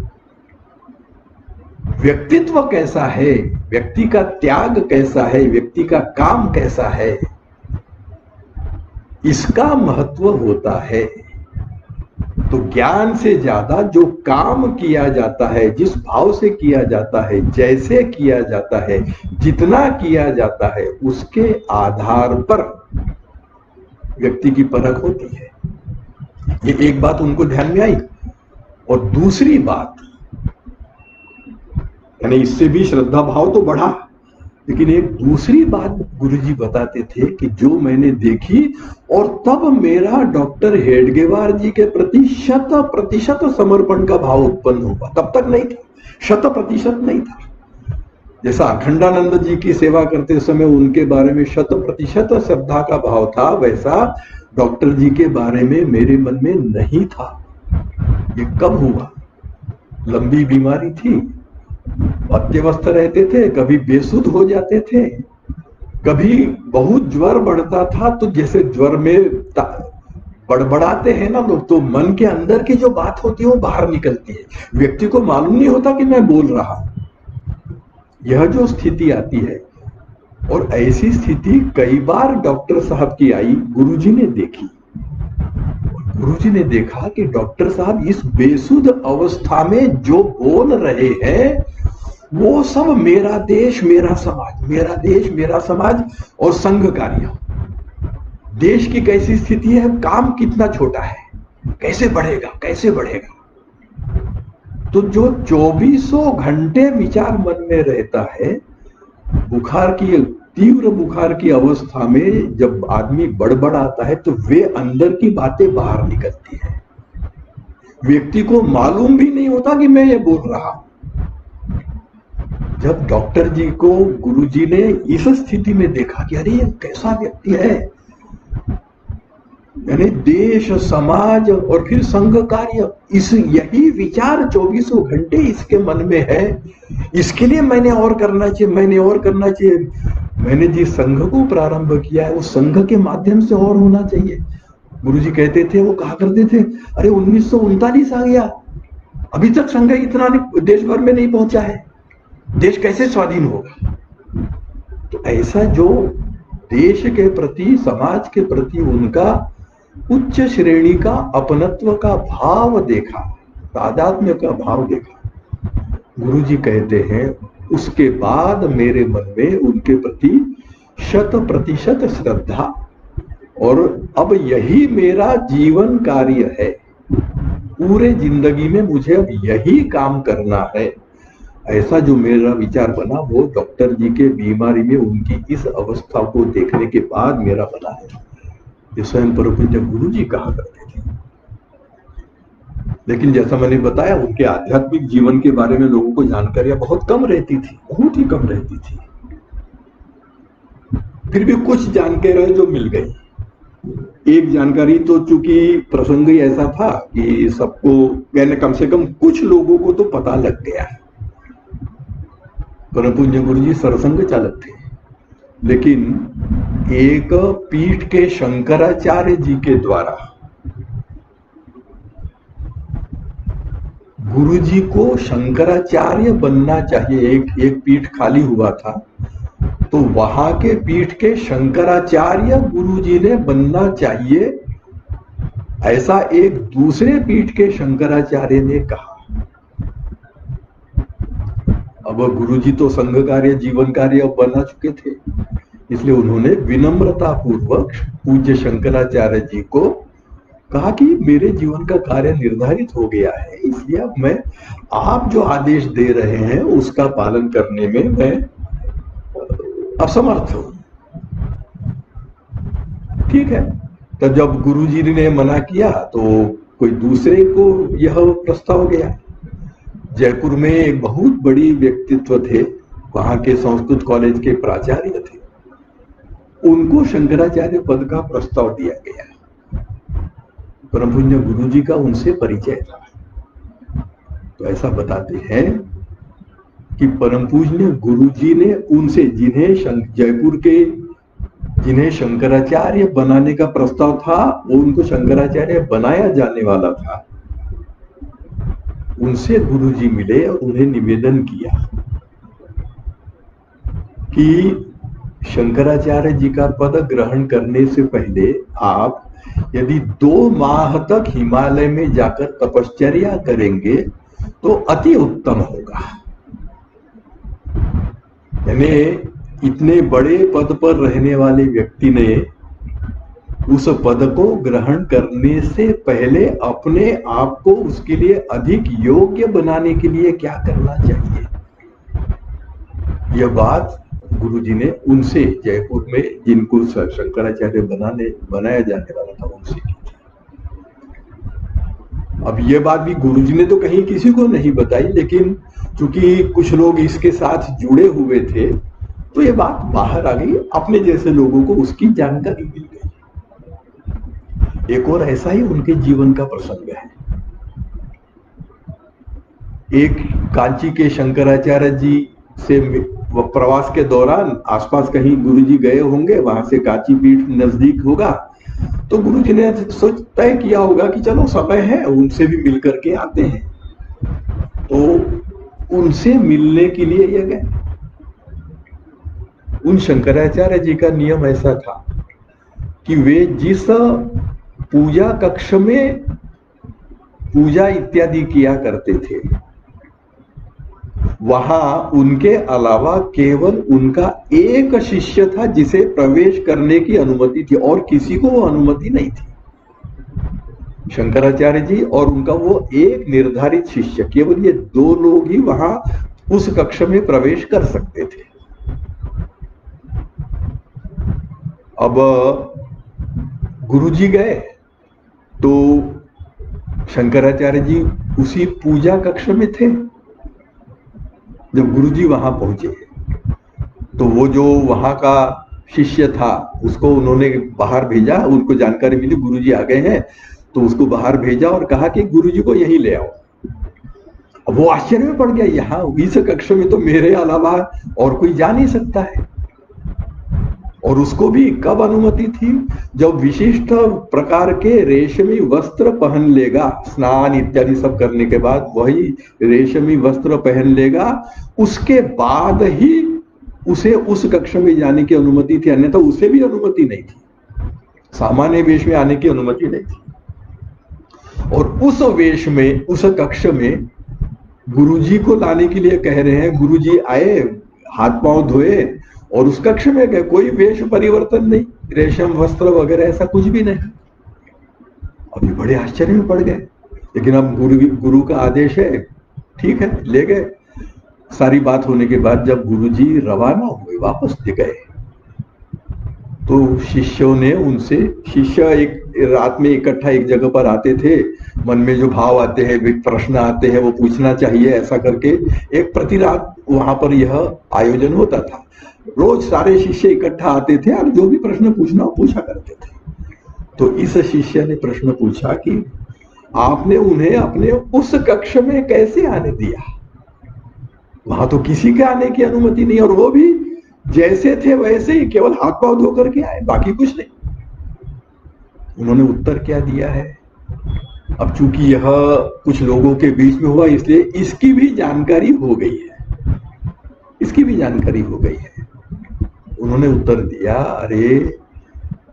व्यक्तित्व कैसा है, व्यक्ति का त्याग कैसा है, व्यक्ति का काम कैसा है, इसका महत्व होता है। तो ज्ञान से ज्यादा जो काम किया जाता है, जिस भाव से किया जाता है, जैसे किया जाता है, जितना किया जाता है, उसके आधार पर व्यक्ति की परख होती है। ये एक बात उनको ध्यान में आई। और दूसरी बात, यानी इससे भी श्रद्धा भाव तो बढ़ा, लेकिन एक दूसरी बात गुरुजी बताते थे कि जो मैंने देखी, और तब मेरा डॉक्टर हेडगेवार जी के प्रति 100% समर्पण का भाव उत्पन्न हुआ। तब तक नहीं था, 100% नहीं था। जैसा अखंडानंद जी की सेवा करते समय उनके बारे में 100% श्रद्धा का भाव था, वैसा डॉक्टर जी के बारे में मेरे मन में नहीं था। ये कब हुआ? लंबी बीमारी थी, अत्यवस्थ रहते थे, कभी बेसुध हो जाते थे, कभी बहुत ज्वर बढ़ता था, तो जैसे ज्वर में बड़बड़ाते हैं ना लोग, तो मन के अंदर की जो बात होती है वो बाहर निकलती है, व्यक्ति को मालूम नहीं होता कि मैं बोल रहा हूं। यह जो स्थिति आती है, और ऐसी स्थिति कई बार डॉक्टर साहब की आई, गुरुजी ने देखी। गुरुजी ने देखा कि डॉक्टर साहब इस बेसुध अवस्था में जो बोल रहे हैं वो सब मेरा देश मेरा समाज, मेरा देश मेरा समाज और संघ कार्य। देश की कैसी स्थिति है, काम कितना छोटा है, कैसे बढ़ेगा कैसे बढ़ेगा। तो जो 24 घंटे विचार मन में रहता है, बुखार की तीव्र बुखार की अवस्था में जब आदमी बड़बड़ आता है तो वे अंदर की बातें बाहर निकलती है। व्यक्ति को मालूम भी नहीं होता कि मैं ये बोल रहा हूं। जब डॉक्टर जी को गुरुजी ने इस स्थिति में देखा कि अरे ये कैसा व्यक्ति है, यानी देश समाज और फिर संघ कार्य, इस यही विचार 24 घंटे इसके मन में है, इसके लिए मैंने और करना चाहिए, मैंने और करना चाहिए। मैंने जिस संघ को प्रारंभ किया है उस संघ के माध्यम से और होना चाहिए। गुरुजी कहते थे, वो कहा करते थे, अरे 1939 आ गया, अभी तक संघ इतना देश भर में नहीं पहुंचा है, देश कैसे स्वाधीन होगा। तो ऐसा जो देश के प्रति समाज के प्रति उनका उच्च श्रेणी का अपनत्व का भाव देखा, तादात्म्य का भाव देखा, गुरुजी कहते हैं उसके बाद मेरे मन में उनके प्रति 100% श्रद्धा, और अब यही मेरा जीवन कार्य है, पूरे जिंदगी में मुझे अब यही काम करना है। ऐसा जो मेरा विचार बना वो डॉक्टर जी के बीमारी में उनकी इस अवस्था को देखने के बाद मेरा बना है। ये स्वयं परम पूज्य गुरु जी कहा करते थे। लेकिन जैसा मैंने बताया, उनके आध्यात्मिक जीवन के बारे में लोगों को जानकारियां बहुत कम रहती थी, बहुत ही कम रहती थी। फिर भी कुछ जानकारियां जो मिल गई। एक जानकारी तो चूंकि प्रसंग ही ऐसा था कि सबको, यानी कम से कम कुछ लोगों को तो पता लग गया। परम पूज्य गुरु जी सरसंघ चालक थे, लेकिन एक पीठ के शंकराचार्य जी के द्वारा गुरु जी को शंकराचार्य बनना चाहिए, एक पीठ खाली हुआ था, तो वहां के पीठ के शंकराचार्य गुरु जी ने बनना चाहिए, ऐसा एक दूसरे पीठ के शंकराचार्य ने कहा। अब गुरु जी तो संघ कार्य जीवन कार्य बना चुके थे, इसलिए उन्होंने विनम्रता पूर्वक पूज्य शंकराचार्य जी को कहा कि मेरे जीवन का कार्य निर्धारित हो गया है, इसलिए अब मैं आप जो आदेश दे रहे हैं उसका पालन करने में मैं असमर्थ हूं। ठीक है, तब जब गुरु जी ने मना किया तो कोई दूसरे को यह प्रस्ताव गया। जयपुर में एक बहुत बड़ी व्यक्तित्व थे, वहां के संस्कृत कॉलेज के प्राचार्य थे, उनको शंकराचार्य पद का प्रस्ताव दिया गया। परम पूज्य गुरु जी का उनसे परिचय था। तो ऐसा बताते हैं कि परम पूज्य गुरु जी ने उनसे, जयपुर के जिन्हें शंकराचार्य बनाने का प्रस्ताव था, वो उनको शंकराचार्य बनाया जाने वाला था, उनसे गुरु जी मिले और उन्हें निवेदन किया कि शंकराचार्य जी का पद ग्रहण करने से पहले आप यदि 2 माह तक हिमालय में जाकर तपश्चर्या करेंगे तो अति उत्तम होगा। यानी इतने बड़े पद पर रहने वाले व्यक्ति ने उस पद को ग्रहण करने से पहले अपने आप को उसके लिए अधिक योग्य बनाने के लिए क्या करना चाहिए, यह बात गुरुजी ने उनसे, जयपुर में जिनको शंकराचार्य बनाया जाने वाला था, उनसे की। अब यह बात भी गुरुजी ने तो कहीं किसी को नहीं बताई, लेकिन चूंकि कुछ लोग इसके साथ जुड़े हुए थे तो ये बात बाहर आ गई, अपने जैसे लोगों को उसकी जानकारी मिल गई। एक और ऐसा ही उनके जीवन का प्रसंग है। एक कांची के शंकराचार्य जी से प्रवास के दौरान आसपास कहीं गुरुजी गए होंगे, वहां से कांची पीठ नजदीक होगा, तो गुरुजी ने तय किया होगा कि चलो समय है, उनसे भी मिल करके आते हैं। तो उनसे मिलने के लिए ये गए। उन शंकराचार्य जी का नियम ऐसा था कि वे जिस पूजा कक्ष में पूजा इत्यादि किया करते थे, वहां उनके अलावा केवल उनका एक शिष्य था जिसे प्रवेश करने की अनुमति थी और किसी को वो अनुमति नहीं थी। शंकराचार्य जी और उनका वो एक निर्धारित शिष्य, केवल ये दो लोग ही वहां उस कक्ष में प्रवेश कर सकते थे। अब गुरुजी गए तो शंकराचार्य जी उसी पूजा कक्ष में थे। जब गुरुजी वहां पहुंचे तो वो जो वहां का शिष्य था उसको उन्होंने बाहर भेजा, उनको जानकारी मिली गुरुजी आ गए हैं तो उसको बाहर भेजा और कहा कि गुरुजी को यहीं ले आओ। अब वो आश्चर्य में पड़ गया, यहाँ इस कक्ष में तो मेरे अलावा और कोई जा नहीं सकता है। और उसको भी कब अनुमति थी? जब विशिष्ट प्रकार के रेशमी वस्त्र पहन लेगा, स्नान इत्यादि सब करने के बाद वही रेशमी वस्त्र पहन लेगा, उसके बाद ही उसे उस कक्ष में जाने की अनुमति थी, अन्यथा उसे भी अनुमति नहीं थी। सामान्य वेश में आने की अनुमति नहीं थी। और उस वेश में, उस कक्ष में गुरुजी को लाने के लिए कह रहे हैं। गुरुजी आए, हाथ पांव धोए और उस कक्ष में गए। कोई वेश परिवर्तन नहीं, रेशम वस्त्र वगैरह ऐसा कुछ भी नहीं। अभी बड़े आश्चर्य में पड़ गए, लेकिन अब गुरु का आदेश है, ठीक है, ले गए। सारी बात होने के बाद जब गुरुजी रवाना हुए, वापस ले गए, तो शिष्यों ने उनसे, शिष्य एक रात में इकट्ठा एक जगह पर आते थे, मन में जो भाव आते हैं, प्रश्न आते हैं, वो पूछना चाहिए, ऐसा करके एक प्रति रात वहां पर यह आयोजन होता था। रोज सारे शिष्य इकट्ठा आते थे और जो भी प्रश्न पूछना पूछा करते थे। तो इस शिष्य ने प्रश्न पूछा कि आपने उन्हें अपने उस कक्ष में कैसे आने दिया? वहां तो किसी के आने की अनुमति नहीं, और वो भी जैसे थे वैसे ही, केवल हाथ पांव धो करके आए, बाकी कुछ नहीं। उन्होंने उत्तर क्या दिया है? अब चूंकि यह कुछ लोगों के बीच में हुआ इसलिए इसकी भी जानकारी हो गई है, इसकी भी जानकारी हो गई है। उन्होंने उत्तर दिया, अरे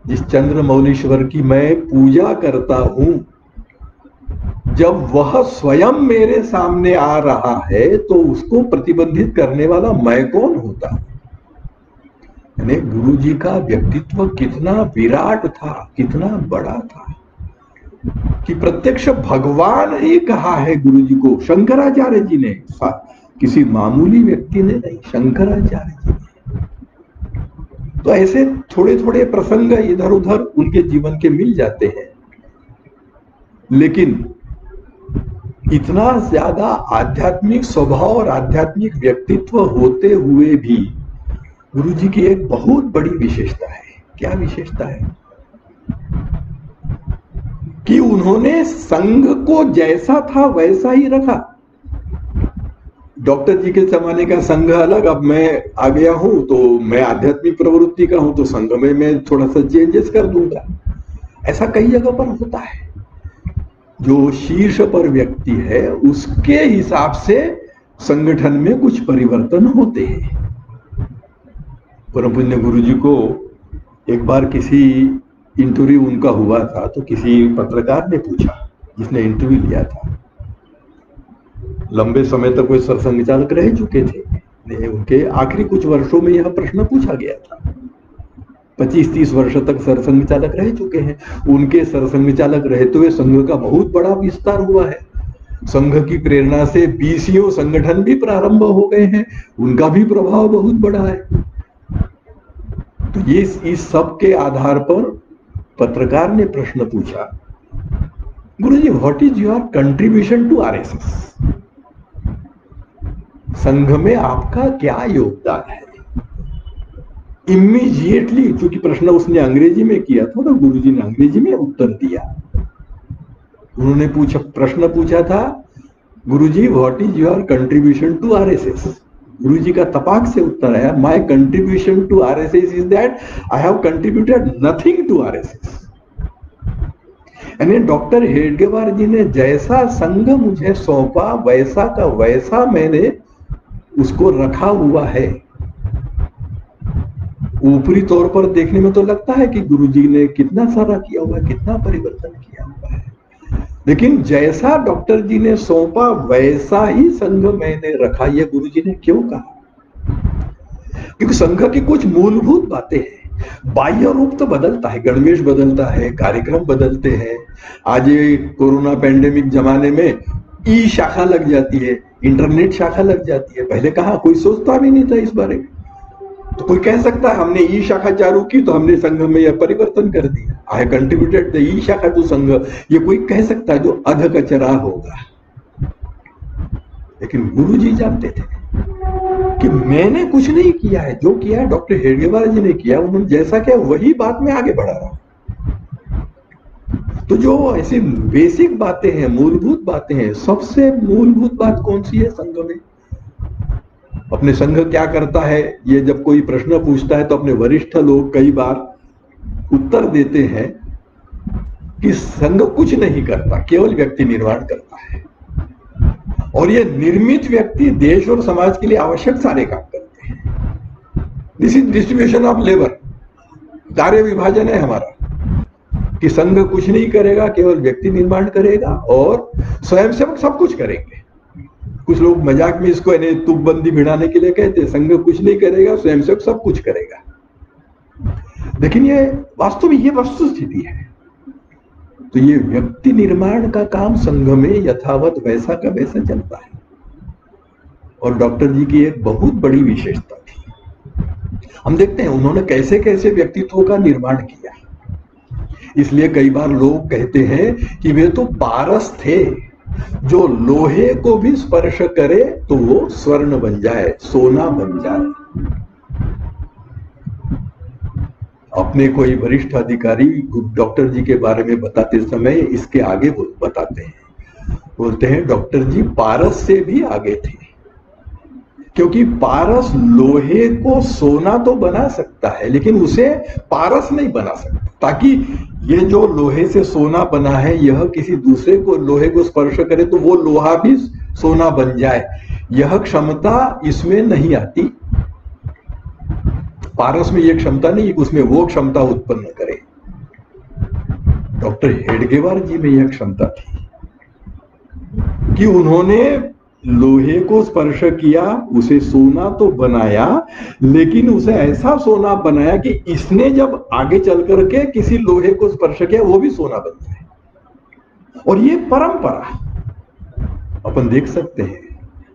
जिस चंद्रमौलीश्वर की मैं पूजा करता हूं, जब वह स्वयं मेरे सामने आ रहा है तो उसको प्रतिबंधित करने वाला मैं कौन होता? यानी गुरु जी का व्यक्तित्व कितना विराट था, कितना बड़ा था कि प्रत्यक्ष भगवान ही कहा है गुरु जी को, शंकराचार्य जी ने, किसी मामूली व्यक्ति ने नहीं, शंकराचार्य जी ने। तो ऐसे थोड़े थोड़े प्रसंग इधर उधर उनके जीवन के मिल जाते हैं, लेकिन इतना ज्यादा आध्यात्मिक स्वभाव और आध्यात्मिक व्यक्तित्व होते हुए भी गुरु जी की एक बहुत बड़ी विशेषता है। क्या विशेषता है? कि उन्होंने संघ को जैसा था वैसा ही रखा। डॉक्टर जी के जमाने का संघ अलग, अब मैं आ गया हूं तो मैं आध्यात्मिक प्रवृत्ति का हूं तो संघ में मैं थोड़ा सा चेंजेस कर दूंगा। ऐसा कई जगह पर होता है। जो शीर्ष पर व्यक्ति है उसके हिसाब से संगठन में कुछ परिवर्तन होते हैं। परम पुण्य गुरु जी को एक बार किसी इंटरव्यू उनका हुआ था, तो किसी पत्रकार ने पूछा, जिसने इंटरव्यू लिया था, लंबे समय तक वे सरसंघ चालक रह चुके थे, उनके आखिरी कुछ वर्षों में यह प्रश्न पूछा गया था। 25-30 वर्ष तक सरसंघ चालक रह चुके हैं। उनके सरसंघ चालक रहते हुए संघ का बहुत बड़ा विस्तार हुआ है। संघ की प्रेरणा से बीसीओ संगठन भी प्रारंभ हो गए हैं, उनका भी प्रभाव बहुत बड़ा है। तो ये इस सब के आधार पर पत्रकार ने प्रश्न पूछा, Guruji what is your contribution to RSS? Sangh में आपका क्या योगदान है? इमीडिएटली, क्योंकि प्रश्न उसने अंग्रेजी में किया था तो गुरुजी ने अंग्रेजी में उत्तर दिया। उन्होंने प्रश्न पूछा था, Guruji what is your contribution to RSS? Guruji का तपाक से उत्तर आया, my contribution to RSS is that I have contributed nothing to RSS. यानी डॉक्टर हेडगेवार जी ने जैसा संघ मुझे सौंपा वैसा का वैसा मैंने उसको रखा हुआ है। ऊपरी तौर पर देखने में तो लगता है कि गुरुजी ने कितना सारा किया हुआ है, कितना परिवर्तन किया हुआ है, लेकिन जैसा डॉक्टर जी ने सौंपा वैसा ही संघ मैंने रखा, ये गुरु जी ने क्यों कहा? क्योंकि संघ की कुछ मूलभूत बातें हैं। बाह्य रूप तो बदलता है, गणवेश बदलता है, कार्यक्रम बदलते हैं। आज ये कोरोना पैंडेमिक जमाने में ई शाखा लग जाती है, इंटरनेट शाखा लग जाती है। पहले कहा कोई सोचता भी नहीं था इस बारे में। तो कोई कह सकता है हमने ई शाखा चालू की तो हमने संघ में यह परिवर्तन कर दिया, आई कंट्रीब्यूटेड द ई शाखा टू संघ, ये कोई कह सकता है जो अध कचरा होगा। लेकिन गुरु जी जानते थे कि मैंने कुछ नहीं किया है, जो किया है डॉक्टर हेडगेवार जी ने किया, उन्होंने जैसा किया वही बात में आगे बढ़ा रहा हूं। तो जो ऐसी बेसिक बातें हैं, मूलभूत बातें हैं, सबसे मूलभूत बात कौन सी है संघ में? अपने संघ क्या करता है, ये जब कोई प्रश्न पूछता है तो अपने वरिष्ठ लोग कई बार उत्तर देते हैं कि संघ कुछ नहीं करता, केवल व्यक्ति निर्माण करता है। और ये निर्मित व्यक्ति देश और समाज के लिए आवश्यक सारे काम करते हैं। This is distribution of labour, कार्य विभाजन है हमारा कि संघ कुछ नहीं करेगा, केवल व्यक्ति निर्माण करेगा और स्वयंसेवक सब कुछ करेंगे। कुछ लोग मजाक में इसको तुकबंदी भिड़ाने के लिए कहते हैं, संघ कुछ नहीं करेगा, स्वयंसेवक सब कुछ करेगा। लेकिन ये वास्तव में ये वस्तु स्थिति है। तो ये व्यक्ति निर्माण का काम संघ में यथावत वैसा का वैसा चलता है। और डॉक्टर जी की एक बहुत बड़ी विशेषता थी, हम देखते हैं उन्होंने कैसे कैसे व्यक्तित्वों का निर्माण किया। इसलिए कई बार लोग कहते हैं कि वे तो पारस थे, जो लोहे को भी स्पर्श करे तो वो स्वर्ण बन जाए, सोना बन जाए। अपने कोई वरिष्ठ अधिकारी डॉक्टर जी के बारे में बताते समय इसके आगे बताते हैं, बोलते हैं डॉक्टर जी पारस से भी आगे थे, क्योंकि पारस लोहे को सोना तो बना सकता है लेकिन उसे पारस नहीं बना सकता, ताकि ये जो लोहे से सोना बना है यह किसी दूसरे को लोहे को स्पर्श करे तो वो लोहा भी सोना बन जाए, यह क्षमता इसमें नहीं आती। पारस में यह क्षमता नहीं, उसमें वो क्षमता उत्पन्न करे। डॉक्टर हेडगेवार जी में यह क्षमता थी कि उन्होंने लोहे को स्पर्श किया, उसे सोना तो बनाया, लेकिन उसे ऐसा सोना बनाया कि इसने जब आगे चल करके किसी लोहे को स्पर्श किया वो भी सोना बन जाए। और ये परंपरा अपन देख सकते हैं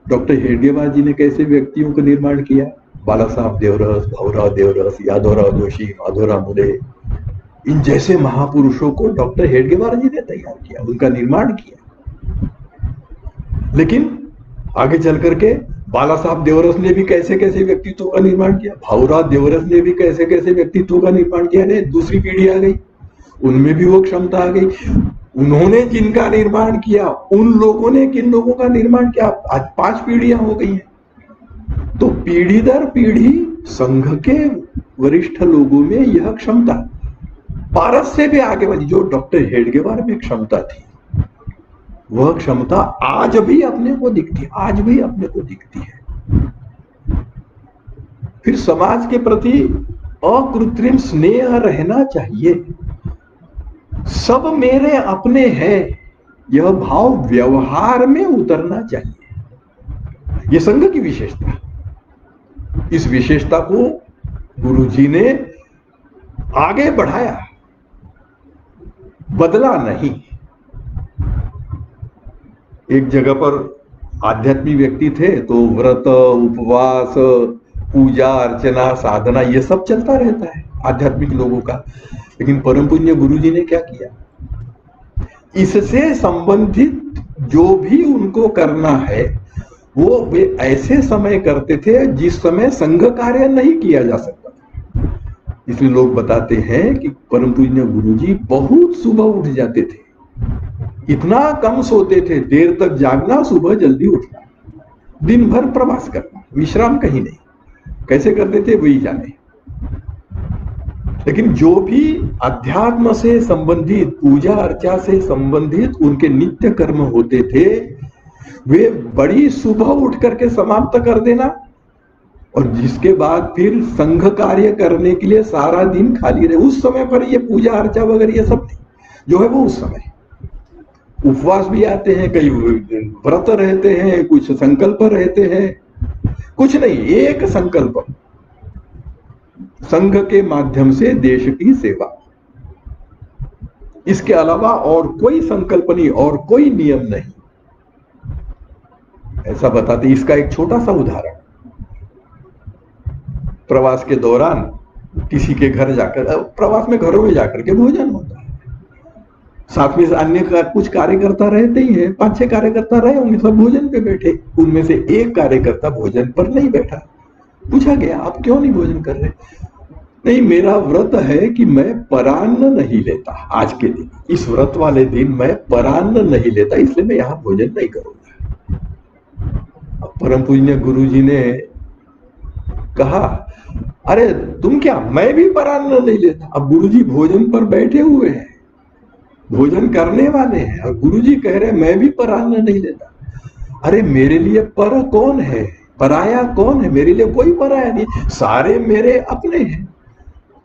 डॉक्टर हेडगेवार जी ने कैसे व्यक्तियों का निर्माण किया। बाला साहब देवरस, भाऊराव देवरस, यादवराव जोशी, माधवराव मुले, इन जैसे महापुरुषों को डॉक्टर हेडगेवार जी ने तैयार किया, उनका निर्माण किया। लेकिन आगे चल करके बाला साहब देवरस ने भी कैसे कैसे व्यक्तित्वों का निर्माण किया, भाऊराव देवरस ने भी कैसे कैसे व्यक्तित्वों का निर्माण किया। ने दूसरी पीढ़ी आ गई, उनमें भी वो क्षमता आ गई। उन्होंने जिनका निर्माण किया उन लोगों ने किन लोगों का निर्माण किया, आज 5 पीढ़ियां हो गई हैं। तो पीढ़ी दर पीढ़ी संघ के वरिष्ठ लोगों में यह क्षमता पारस से भी आगे बढ़ी। जो डॉक्टर हेडगेवार में क्षमता थी वह क्षमता आज भी अपने को दिखती है, आज भी अपने को दिखती है। फिर समाज के प्रति अकृत्रिम स्नेह रहना चाहिए। सब मेरे अपने हैं, यह भाव व्यवहार में उतरना चाहिए। यह संघ की विशेषता। इस विशेषता को गुरुजी ने आगे बढ़ाया, बदला नहीं। एक जगह पर आध्यात्मिक व्यक्ति थे तो व्रत, उपवास, पूजा अर्चना, साधना ये सब चलता रहता है आध्यात्मिक लोगों का। लेकिन परम पुण्य गुरु जी ने क्या किया, इससे संबंधित जो भी उनको करना है वो वे ऐसे समय करते थे जिस समय संघ कार्य नहीं किया जा सकता था। इसलिए लोग बताते हैं कि परम पूज्य गुरु जी बहुत सुबह उठ जाते थे, इतना कम सोते थे, देर तक जागना, सुबह जल्दी उठना, दिन भर प्रवास करना, विश्राम कहीं नहीं। कैसे करते थे वही जाने। लेकिन जो भी अध्यात्म से संबंधित, पूजा अर्चा से संबंधित उनके नित्य कर्म होते थे वे बड़ी सुबह उठ करके समाप्त कर देना, और जिसके बाद फिर संघ कार्य करने के लिए सारा दिन खाली रहे। उस समय पर ये पूजा अर्चा वगैरह ये सब जो है वो उस समय। उपवास भी आते हैं, कई व्रत रहते हैं, कुछ संकल्प रहते हैं। कुछ नहीं, एक संकल्प, संघ के माध्यम से देश की सेवा। इसके अलावा और कोई संकल्प नहीं और कोई नियम नहीं, ऐसा बताते। इसका एक छोटा सा उदाहरण, प्रवास के दौरान किसी के घर जाकर, प्रवास में घरों में जाकर के भोजन होता है, साथ में अन्य का कुछ कार्यकर्ता रहते ही हैं, 5-6 कार्यकर्ता रहे होंगे, सब भोजन पे बैठे। उनमें से एक कार्यकर्ता भोजन पर नहीं बैठा। पूछा गया, आप क्यों नहीं भोजन कर रहे? नहीं, मेरा व्रत है कि मैं परान्न नहीं लेता, आज के दिन, इस व्रत वाले दिन मैं परान्न नहीं लेता, इसलिए मैं यहां भोजन नहीं करूंगा। अब परम पूज्य गुरु जी ने कहा, अरे तुम क्या, मैं भी परान्न नहीं लेता। अब गुरु जी भोजन पर बैठे हुए हैं, भोजन करने वाले हैं, और गुरुजी कह रहे हैं मैं भी परान्न नहीं लेता। अरे मेरे लिए पर कौन है, पराया कौन है? मेरे लिए कोई पराया नहीं, सारे मेरे अपने हैं।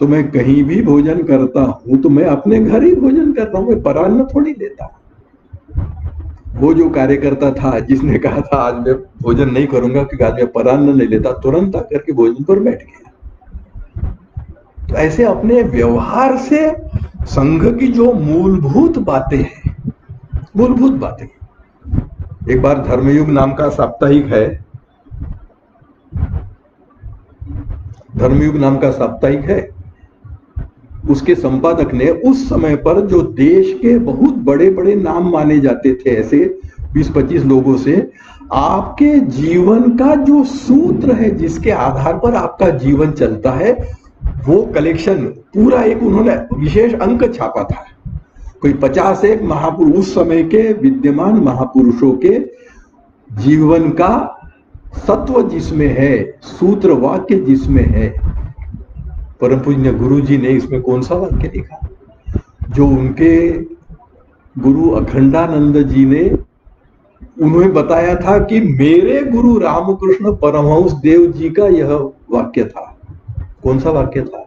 तो मैं कहीं भी भोजन करता हूं तो मैं अपने घर ही भोजन कर रहा हूं, मैं परान्न थोड़ी लेता हूं। वो जो कार्यकर्ता था जिसने कहा था आज मैं भोजन नहीं करूंगा क्योंकि आज मैं परान्न नहीं लेता, तुरंत आकर के भोजन पर बैठ गया। तो ऐसे अपने व्यवहार से संघ की जो मूलभूत बातें हैं, मूलभूत बातें। एक बार धर्मयुग नाम का साप्ताहिक है, धर्मयुग नाम का साप्ताहिक है, उसके संपादक ने उस समय पर जो देश के बहुत बड़े बड़े नाम माने जाते थे, ऐसे 20-25 लोगों से, आपके जीवन का जो सूत्र है जिसके आधार पर आपका जीवन चलता है, वो कलेक्शन पूरा एक उन्होंने विशेष अंक छापा था। कोई 51 महापुरुष, उस समय के विद्यमान महापुरुषों के जीवन का सत्व जिसमें है, सूत्र वाक्य जिसमें है। परम पूज्य गुरु जी ने इसमें कौन सा वाक्य लिखा? जो उनके गुरु अखंडानंद जी ने उन्हें बताया था कि मेरे गुरु रामकृष्ण परमहंस देव जी का यह वाक्य था। कौन सा वाक्य था?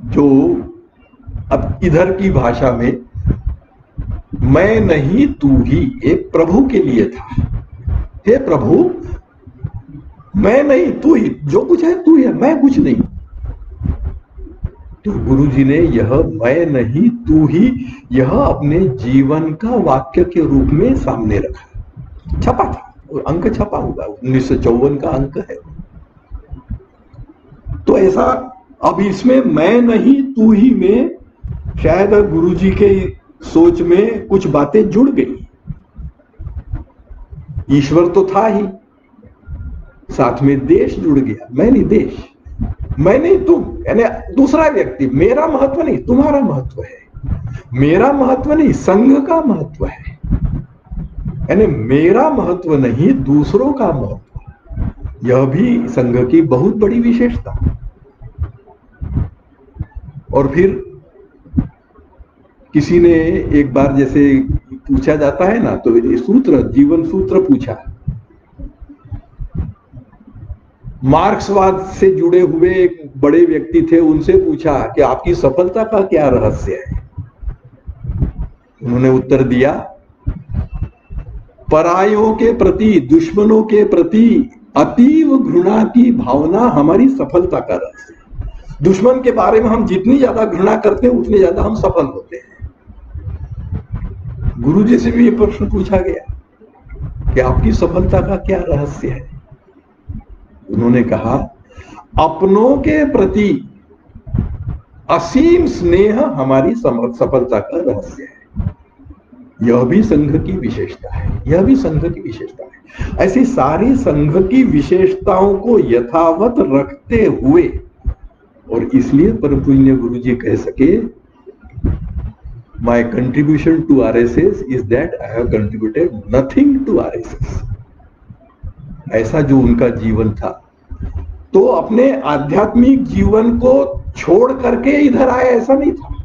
जो अब इधर की भाषा में मैं नहीं तू ही, एक प्रभु के लिए था। हे प्रभु, मैं नहीं तू ही, जो कुछ है तू ही है, मैं कुछ नहीं। तो गुरु जी ने यह मैं नहीं तू ही, यह अपने जीवन का वाक्य के रूप में सामने रखा, छपा था, अंक छपा हुआ, 1954 का अंक है। तो ऐसा अब इसमें मैं नहीं तू ही में शायद गुरु जी के सोच में कुछ बातें जुड़ गई। ईश्वर तो था ही, साथ में देश जुड़ गया। मैं नहीं देश, मैं नहीं तुम, यानी दूसरा व्यक्ति। मेरा महत्व नहीं, तुम्हारा महत्व है। मेरा महत्व नहीं, संघ का महत्व है। यानी मेरा महत्व नहीं, दूसरों का महत्व। यह भी संघ की बहुत बड़ी विशेषता। और फिर किसी ने एक बार, जैसे पूछा जाता है ना, तो सूत्र, जीवन सूत्र पूछा। मार्क्सवाद से जुड़े हुए एक बड़े व्यक्ति थे, उनसे पूछा कि आपकी सफलता का क्या रहस्य है? उन्होंने उत्तर दिया, परायों के प्रति, दुश्मनों के प्रति अतीव घृणा की भावना हमारी सफलता का रहस्य है। दुश्मन के बारे में हम जितनी ज्यादा घृणा करते हैं उतनी ज्यादा हम सफल होते हैं। गुरु जी से भी ये प्रश्न पूछा गया कि आपकी सफलता का क्या रहस्य है? उन्होंने कहा, अपनों के प्रति असीम स्नेह हमारी सफलता का रहस्य है। यह भी संघ की विशेषता है, यह भी संघ की विशेषता है। ऐसी सारी संघ की विशेषताओं को यथावत रखते हुए, और इसलिए परम पूज्य गुरु जी कह सके, my contribution to RSS is that I have contributed nothing to RSS। ऐसा जो उनका जीवन था, तो अपने आध्यात्मिक जीवन को छोड़ करके इधर आए, ऐसा नहीं था।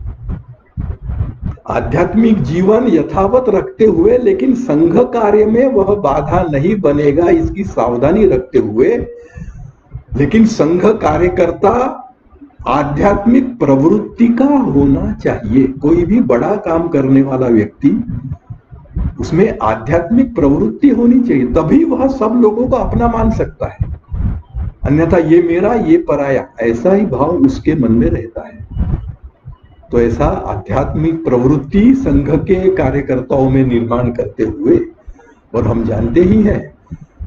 आध्यात्मिक जीवन यथावत रखते हुए, लेकिन संघ कार्य में वह बाधा नहीं बनेगा, इसकी सावधानी रखते हुए। लेकिन संघ कार्यकर्ता आध्यात्मिक प्रवृत्ति का होना चाहिए। कोई भी बड़ा काम करने वाला व्यक्ति, उसमें आध्यात्मिक प्रवृत्ति होनी चाहिए, तभी वह सब लोगों को अपना मान सकता है। अन्यथा ये मेरा ये पराया, ऐसा ही भाव उसके मन में रहता है। तो ऐसा आध्यात्मिक प्रवृत्ति संघ के कार्यकर्ताओं में निर्माण करते हुए, और हम जानते ही हैं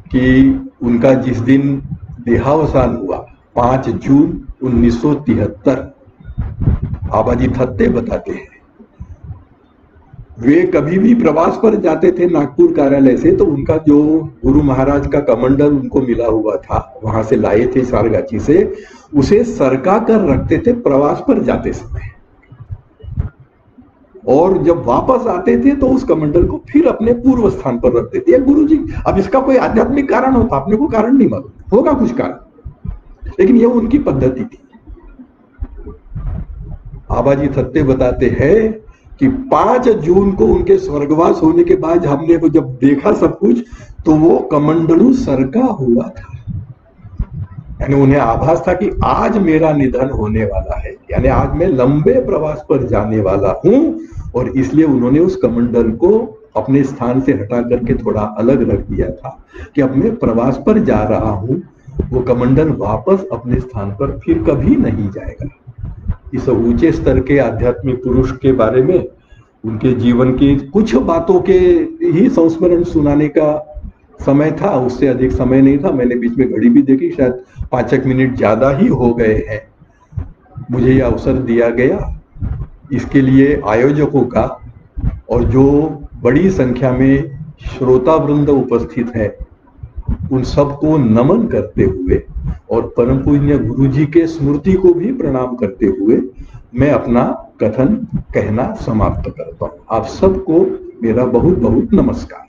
कि उनका जिस दिन देहावसान हुआ 5 जून 1973, आबाजी थत्ते बताते हैं, वे कभी भी प्रवास पर जाते थे नागपुर कार्यालय से, तो उनका जो गुरु महाराज का कमंडल उनको मिला हुआ था, वहां से लाए थे सारगाची से, उसे सरका कर रखते थे प्रवास पर जाते समय, और जब वापस आते थे तो उस कमंडल को फिर अपने पूर्व स्थान पर रखते थे। गुरु जी, अब इसका कोई आध्यात्मिक कारण होता, अपने को कारण नहीं मालूम, होगा कुछ कारण, लेकिन यह उनकी पद्धति थी। आबाजी थत्ते बताते हैं कि 5 जून को उनके स्वर्गवास होने के बाद हमने वो जब देखा सब कुछ, तो वो कमंडलू सरका हुआ था। यानी उन्हें आभास था कि आज मेरा निधन होने वाला है, यानी आज मैं लंबे प्रवास पर जाने वाला हूं, और इसलिए उन्होंने उस कमंडल को अपने स्थान से हटा करके थोड़ा अलग रख दिया था कि अब मैं प्रवास पर जा रहा हूं, वो कमंडल वापस अपने स्थान पर फिर कभी नहीं जाएगा। इस ऊंचे स्तर के आध्यात्मिक पुरुष के बारे में, उनके जीवन की कुछ बातों के ही संस्मरण सुनाने का समय था, उससे अधिक समय नहीं था। मैंने बीच में घड़ी भी देखी, शायद 5 मिनट ज्यादा ही हो गए हैं। मुझे यह अवसर दिया गया, इसके लिए आयोजकों का और जो बड़ी संख्या में श्रोता वृंद उपस्थित है, उन सबको नमन करते हुए और परम पूज्य गुरु जी के स्मृति को भी प्रणाम करते हुए मैं अपना कथन कहना समाप्त करता हूं। आप सबको मेरा बहुत बहुत नमस्कार।